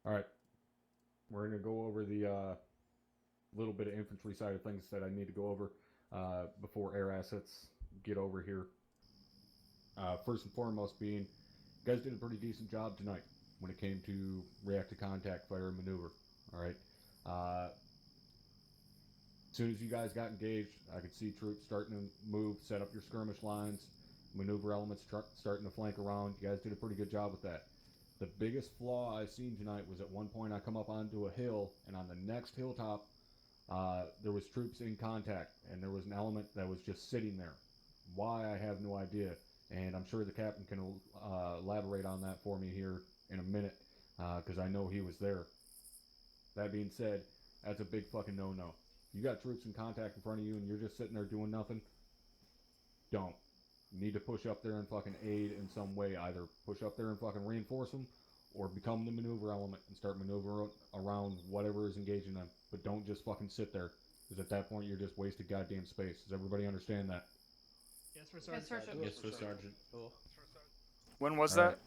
A: Alright. We're going to go over the little bit of infantry side of things that I need to go over before air assets get over here. First and foremost being, you guys did a pretty decent job tonight when it came to react to contact, fire, and maneuver. Alright. As soon as you guys got engaged, I could see troops starting to move, set up your skirmish lines, maneuver elements starting to flank around. You guys did a pretty good job with that. The biggest flaw I seen tonight was at one point I come up onto a hill, and on the next hilltop, there was troops in contact, and there was an element that was just sitting there. Why, I have no idea. and I'm sure the captain can elaborate on that for me here in a minute, because I know he was there. That being said, that's a big fucking no-no. You got troops in contact in front of you and you're just sitting there doing nothing, don't. You need to push up there and fucking aid in some way. Either push up there and fucking reinforce them, or become the maneuver element and start maneuvering around whatever is engaging them. But don't just fucking sit there, because at that point you're just wasted goddamn space. Does everybody understand that?
I: Yes, for Sergeant.
F: Yes, for Sergeant.
G: Cool.
C: When was
A: All
C: that?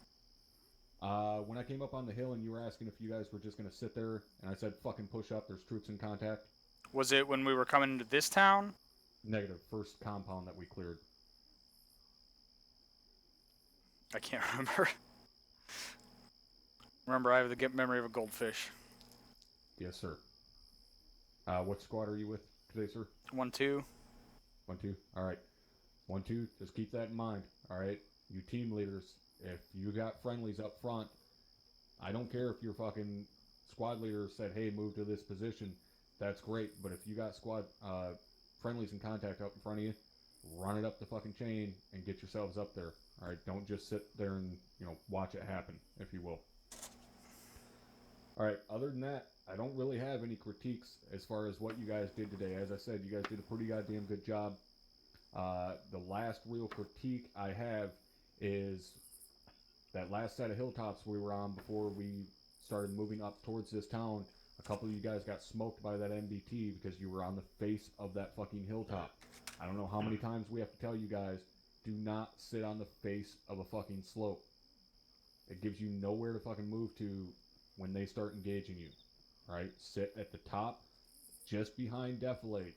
A: right. When I came up on the hill and you were asking if you guys were just going to sit there, and I said fucking push up, there's troops in contact.
C: Was it when we were coming into this town?
A: Negative. First compound that we cleared.
C: I can't remember. Remember, I have the memory of a goldfish.
A: Yes, sir. What squad are you with today, sir?
C: 1-2.
A: 1-2. All right. 1-2. Just keep that in mind. All right. You team leaders, if you got friendlies up front, I don't care if your fucking squad leader said, "Hey, move to this position." That's great. But if you got squad friendlies in contact up in front of you, run it up the fucking chain and get yourselves up there. All right. Don't just sit there and watch it happen, if you will. All right. Other than that, I don't really have any critiques as far as what you guys did today. As I said, you guys did a pretty goddamn good job. The last real critique I have is that last set of hilltops we were on before we started moving up towards this town. A couple of you guys got smoked by that MBT because you were on the face of that fucking hilltop. I don't know how many times we have to tell you guys, do not sit on the face of a fucking slope. It gives you nowhere to fucking move to when they start engaging you. Right? Sit at the top, just behind defilade.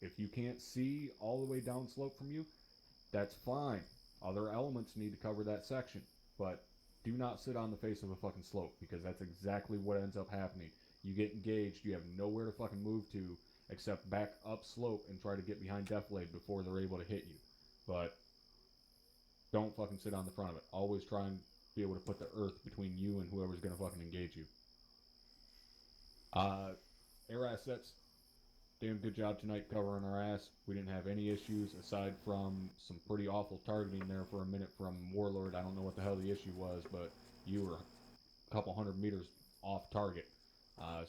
A: If you can't see all the way down slope from you, that's fine. Other elements need to cover that section. But do not sit on the face of a fucking slope, because that's exactly what ends up happening. You get engaged, you have nowhere to fucking move to except back up slope and try to get behind defilade before they're able to hit you. But don't fucking sit on the front of it. Always try and be able to put the earth between you and whoever's going to fucking engage you. Air assets, damn good job tonight covering our ass. We didn't have any issues aside from some pretty awful targeting there for a minute from Warlord. I don't know what the hell the issue was, but you were a couple hundred meters off target.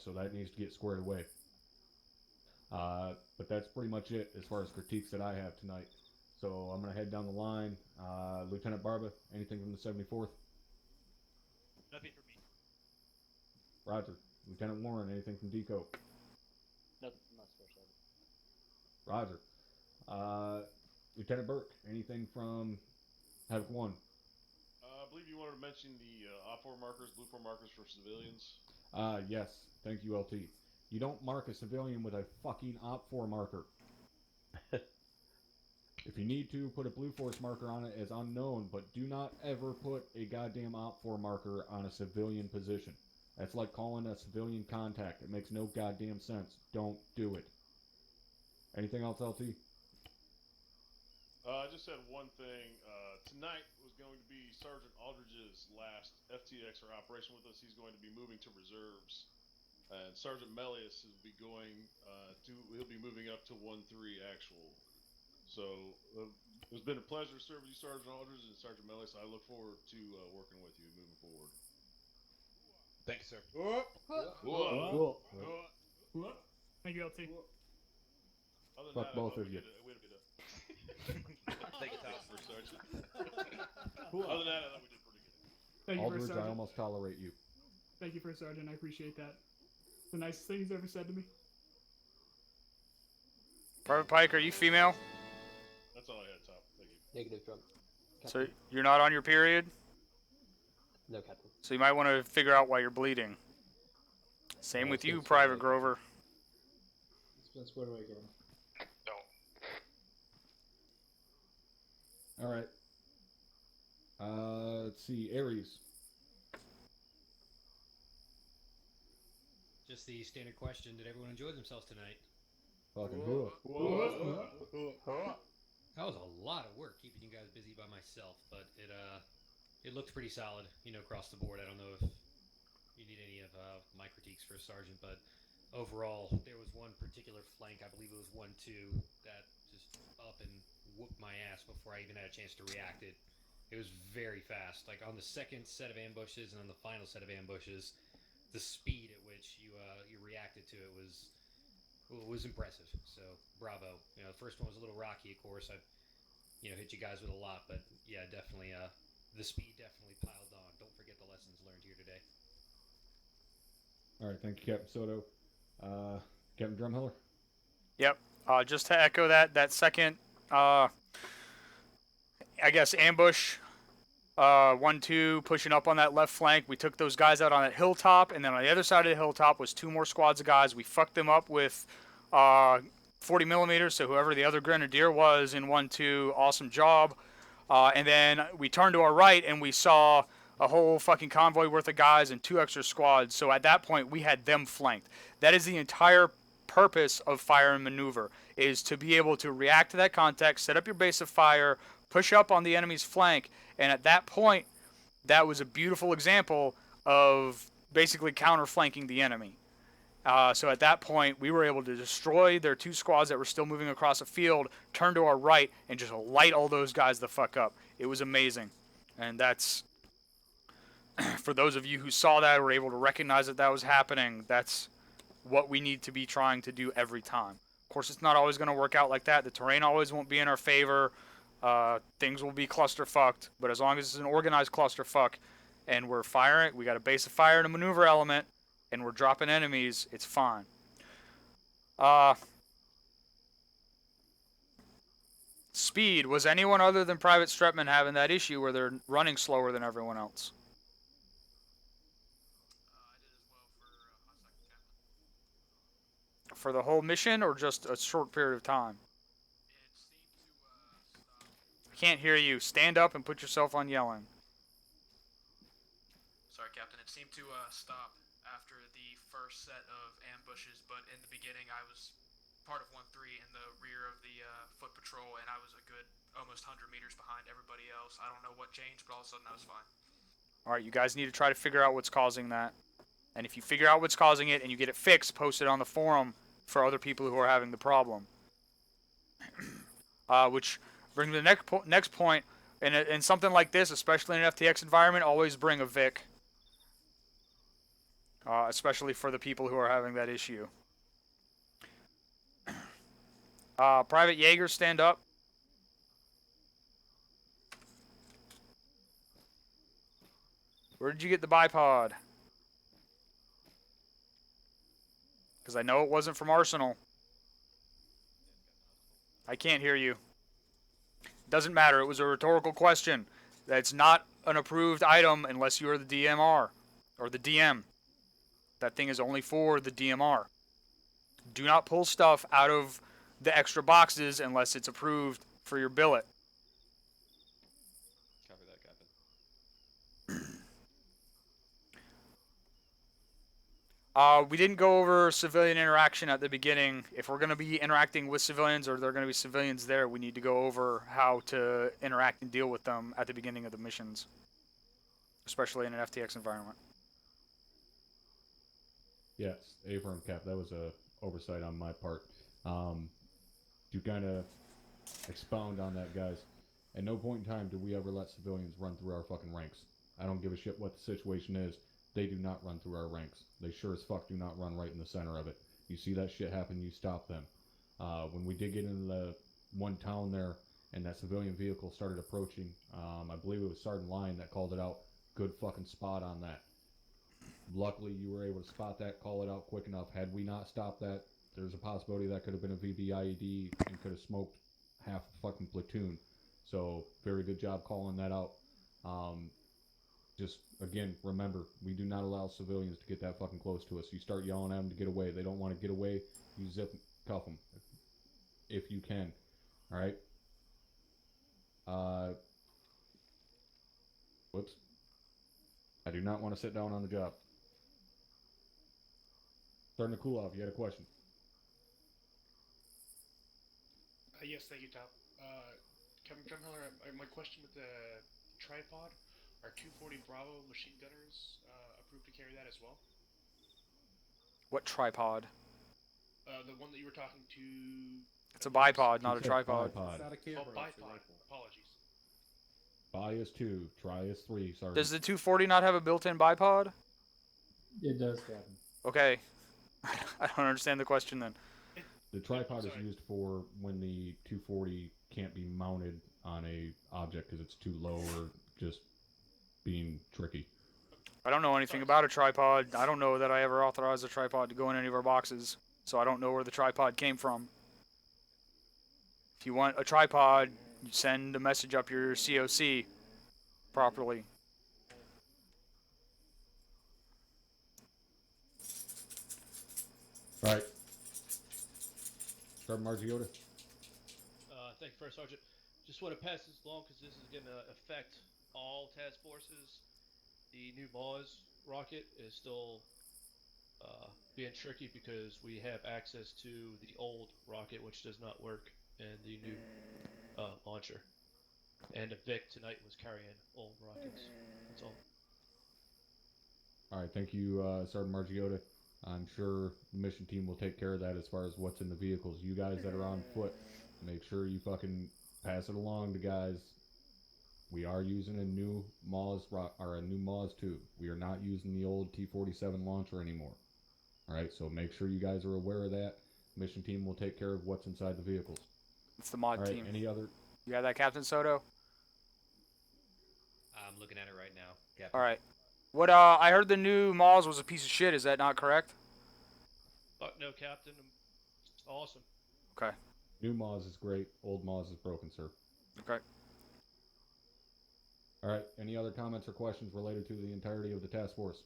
A: So that needs to get squared away. But that's pretty much it as far as critiques that I have tonight. So I'm going to head down the line. Lieutenant Barba, anything from the 74th?
E: Nothing for me.
A: Roger. Lieutenant Warren, anything from DECO?
F: Nothing, not special.
A: Roger. Lieutenant Burke, anything from Havoc 1?
J: I believe you wanted to mention the OPFOR markers, blue 4 markers for civilians.
A: Yes. Thank you, LT. You don't mark a civilian with a fucking OPFOR marker. If you need to, put a blue force marker on it as unknown, but do not ever put a goddamn OPFOR marker on a civilian position. That's like calling a civilian contact. It makes no goddamn sense. Don't do it. Anything else, LT?
J: I just said one thing. Tonight was going to be Sergeant Aldridge's last FTX or operation with us. He's going to be moving to reserves. And Sergeant Melius will be he'll be moving up to 1-3 actual. So it's been a pleasure serving you, Sergeant Aldridge and Sergeant Melius. I look forward to working with you moving forward.
N: Thank you, sir.
I: Cool. Thank you, LT.
J: Other than
A: Fuck
J: that,
A: both of you.
J: Thank you, Tom, for Sergeant. Other than that, I thought we did pretty good.
I: Thank you,
A: Aldridge,
I: First
A: I
I: Sergeant.
A: almost tolerate you.
I: Thank you, First Sergeant. I appreciate that. The nicest thing he's ever said to me.
C: Private Pike, are you female?
J: That's all I had, Tom. Thank you.
F: Negative drunk.
C: So you're not on your period?
F: No, Captain.
C: So you might want to figure out why you're bleeding. Same with you, Private Grover.
O: It's been squared away, Gordon.
A: All right. Let's see. Ares.
S: Just the standard question: did everyone enjoy themselves tonight?
A: Fucking who?
S: That was a lot of work keeping you guys busy by myself, but it looked pretty solid, across the board. I don't know if you need any of my critiques for Sergeant, but overall, there was one particular flank, I believe it was 1-2, that just up and whooped my ass before I even had a chance to react. It It was very fast. Like on the second set of ambushes and on the final set of ambushes, the speed at which you reacted to it was impressive. So bravo. You know, the first one was a little rocky, of course. I hit you guys with a lot, but yeah, definitely the speed definitely piled on. Don't forget the lessons learned here today.
A: All right, thank you, Captain Soto. Captain Drumheller?
C: Yep. Just to echo that second, I guess, ambush, 1-2, pushing up on that left flank. We took those guys out on that hilltop, and then on the other side of the hilltop was 2 more squads of guys. We fucked them up with 40 millimeters, so whoever the other grenadier was in 1-2, awesome job. And then we turned to our right, and we saw a whole fucking convoy worth of guys and 2 extra squads. So at that point, we had them flanked. That is the entire purpose of fire and maneuver, is to be able to react to that context, set up your base of fire, push up on the enemy's flank, and at that point, that was a beautiful example of basically counter-flanking the enemy. So at that point, we were able to destroy their 2 squads that were still moving across the field, turn to our right, and just light all those guys the fuck up. It was amazing. And that's, for those of you who saw that, were able to recognize that was happening, that's what we need to be trying to do every time. Of course, it's not always going to work out like that. The terrain always won't be in our favor. Things will be cluster-fucked. But as long as it's an organized cluster-fuck, and we're firing, we got a base of fire and a maneuver element, and we're dropping enemies, it's fine. Speed. Was anyone other than Private Stretman having that issue where they're running slower than everyone else? For the whole mission, or just a short period of time? I can't hear you. Stand up and put yourself on yelling.
H: Sorry, Captain. It seemed to stop after the first set of ambushes, but in the beginning I was part of 1-3 in the rear of the foot patrol, and I was a good almost 100 meters behind everybody else. I don't know what changed, but all of a sudden I was fine.
C: Alright, you guys need to try to figure out what's causing that. And if you figure out what's causing it and you get it fixed, post it on the forum for other people who are having the problem. Which brings me to the next point. In something like this, especially in an FTX environment, always bring a Vic. Especially for the people who are having that issue. Private Jaeger, stand up. Where did you get the bipod? Because I know it wasn't from Arsenal. I can't hear you. Doesn't matter. It was a rhetorical question. That's not an approved item unless you are the DMR. Or the DM. That thing is only for the DMR. Do not pull stuff out of the extra boxes unless it's approved for your billet.
M: Copy that, Captain.
C: We didn't go over civilian interaction at the beginning. If we're going to be interacting with civilians or there are going to be civilians there, we need to go over how to interact and deal with them at the beginning of the missions. Especially in an FTX environment.
A: Yes, affirm, Cap. That was a oversight on my part. To kind of expound on that, guys. At no point in time do we ever let civilians run through our fucking ranks. I don't give a shit what the situation is. They do not run through our ranks. They sure as fuck do not run right in the center of it. You see that shit happen, you stop them. When we did get into the one town there, and that civilian vehicle started approaching, I believe it was Sergeant Lyon that called it out. Good fucking spot on that. Luckily, you were able to spot that, call it out quick enough. Had we not stopped that, there's a possibility that could have been a VBIED and could have smoked half the fucking platoon. So, very good job calling that out. Just, again, remember, we do not allow civilians to get that fucking close to us. You start yelling at them to get away. They don't want to get away. You zip, cuff them. If you can. Alright? Whoops. I do not want to sit down on the job. Starting to cool off. You had a question.
E: Yes, thank you, Top. Captain Drumheller, my question with the tripod, are 240 Bravo machine gunners approved to carry that as well?
C: What tripod?
E: The one that you were talking to...
C: It's a bipod, not a tripod.
A: Bipod.
E: Oh, bipod. Apologies.
A: Bias 2, Trias 3, Sergeant.
C: Does the 240 not have a built-in bipod?
O: It does, Captain.
C: Okay. I don't understand the question then.
A: The tripod is used for when the 240 can't be mounted on a object because it's too low or just being tricky.
C: I don't know anything about a tripod. I don't know that I ever authorized a tripod to go in any of our boxes, so I don't know where the tripod came from. If you want a tripod, you send a message up your COC properly.
A: All right. Sergeant Margiota.
G: Thank you, First Sergeant. Just want to pass this along because this is going to affect all task forces. The new Mars rocket is still being tricky because we have access to the old rocket, which does not work, and the new launcher. And Vic tonight was carrying old rockets. That's all.
A: All right, thank you, Sergeant Margiota. I'm sure the mission team will take care of that as far as what's in the vehicles. You guys that are on foot, make sure you fucking pass it along to guys. We are using a new Maz or a new Maz 2. We are not using the old T-47 launcher anymore. All right, so make sure you guys are aware of that. Mission team will take care of what's inside the vehicles.
C: It's the mod
A: All right,
C: team.
A: any other?
C: You got that, Captain Soto?
S: I'm looking at it right now, Captain.
C: All right. What I heard the new Maz was a piece of shit. Is that not correct?
G: Fuck no, Captain. It's awesome.
C: Okay.
A: New Maz is great. Old Maz is broken, sir.
C: Okay.
A: All right. Any other comments or questions related to the entirety of the task force?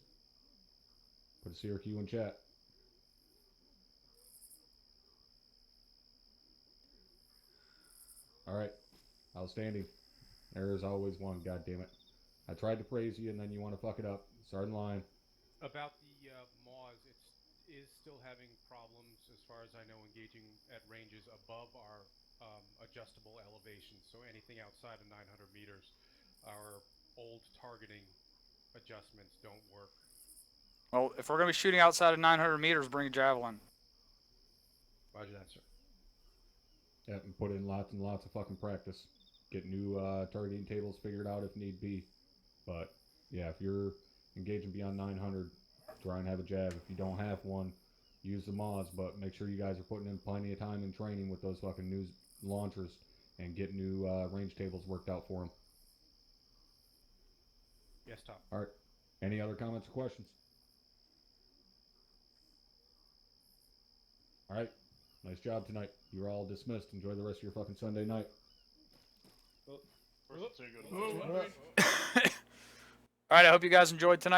A: Put a CRQ in chat. All right. Outstanding. There is always one. God damn it. I tried to praise you, and then you want to fuck it up. Start in line.
T: About the Maz, it is still having problems as far as I know, engaging at ranges above our adjustable elevations. So anything outside of 900 meters, our old targeting adjustments don't work.
C: Well, if we're going to be shooting outside of 900 meters, bring a javelin.
G: Roger that, sir.
A: Yeah, and put in lots and lots of fucking practice. Get new targeting tables figured out if need be. But, yeah, if you're engaging beyond 900, try and have a jab. If you don't have one, use the Maz, but make sure you guys are putting in plenty of time in training with those fucking new launchers and get new range tables worked out for them.
T: Yes, Tom.
A: All right. Any other comments or questions? All right. Nice job tonight. You're all dismissed. Enjoy the rest of your fucking Sunday night.
J: First, I'll take it.
C: All right, I hope you guys enjoyed tonight.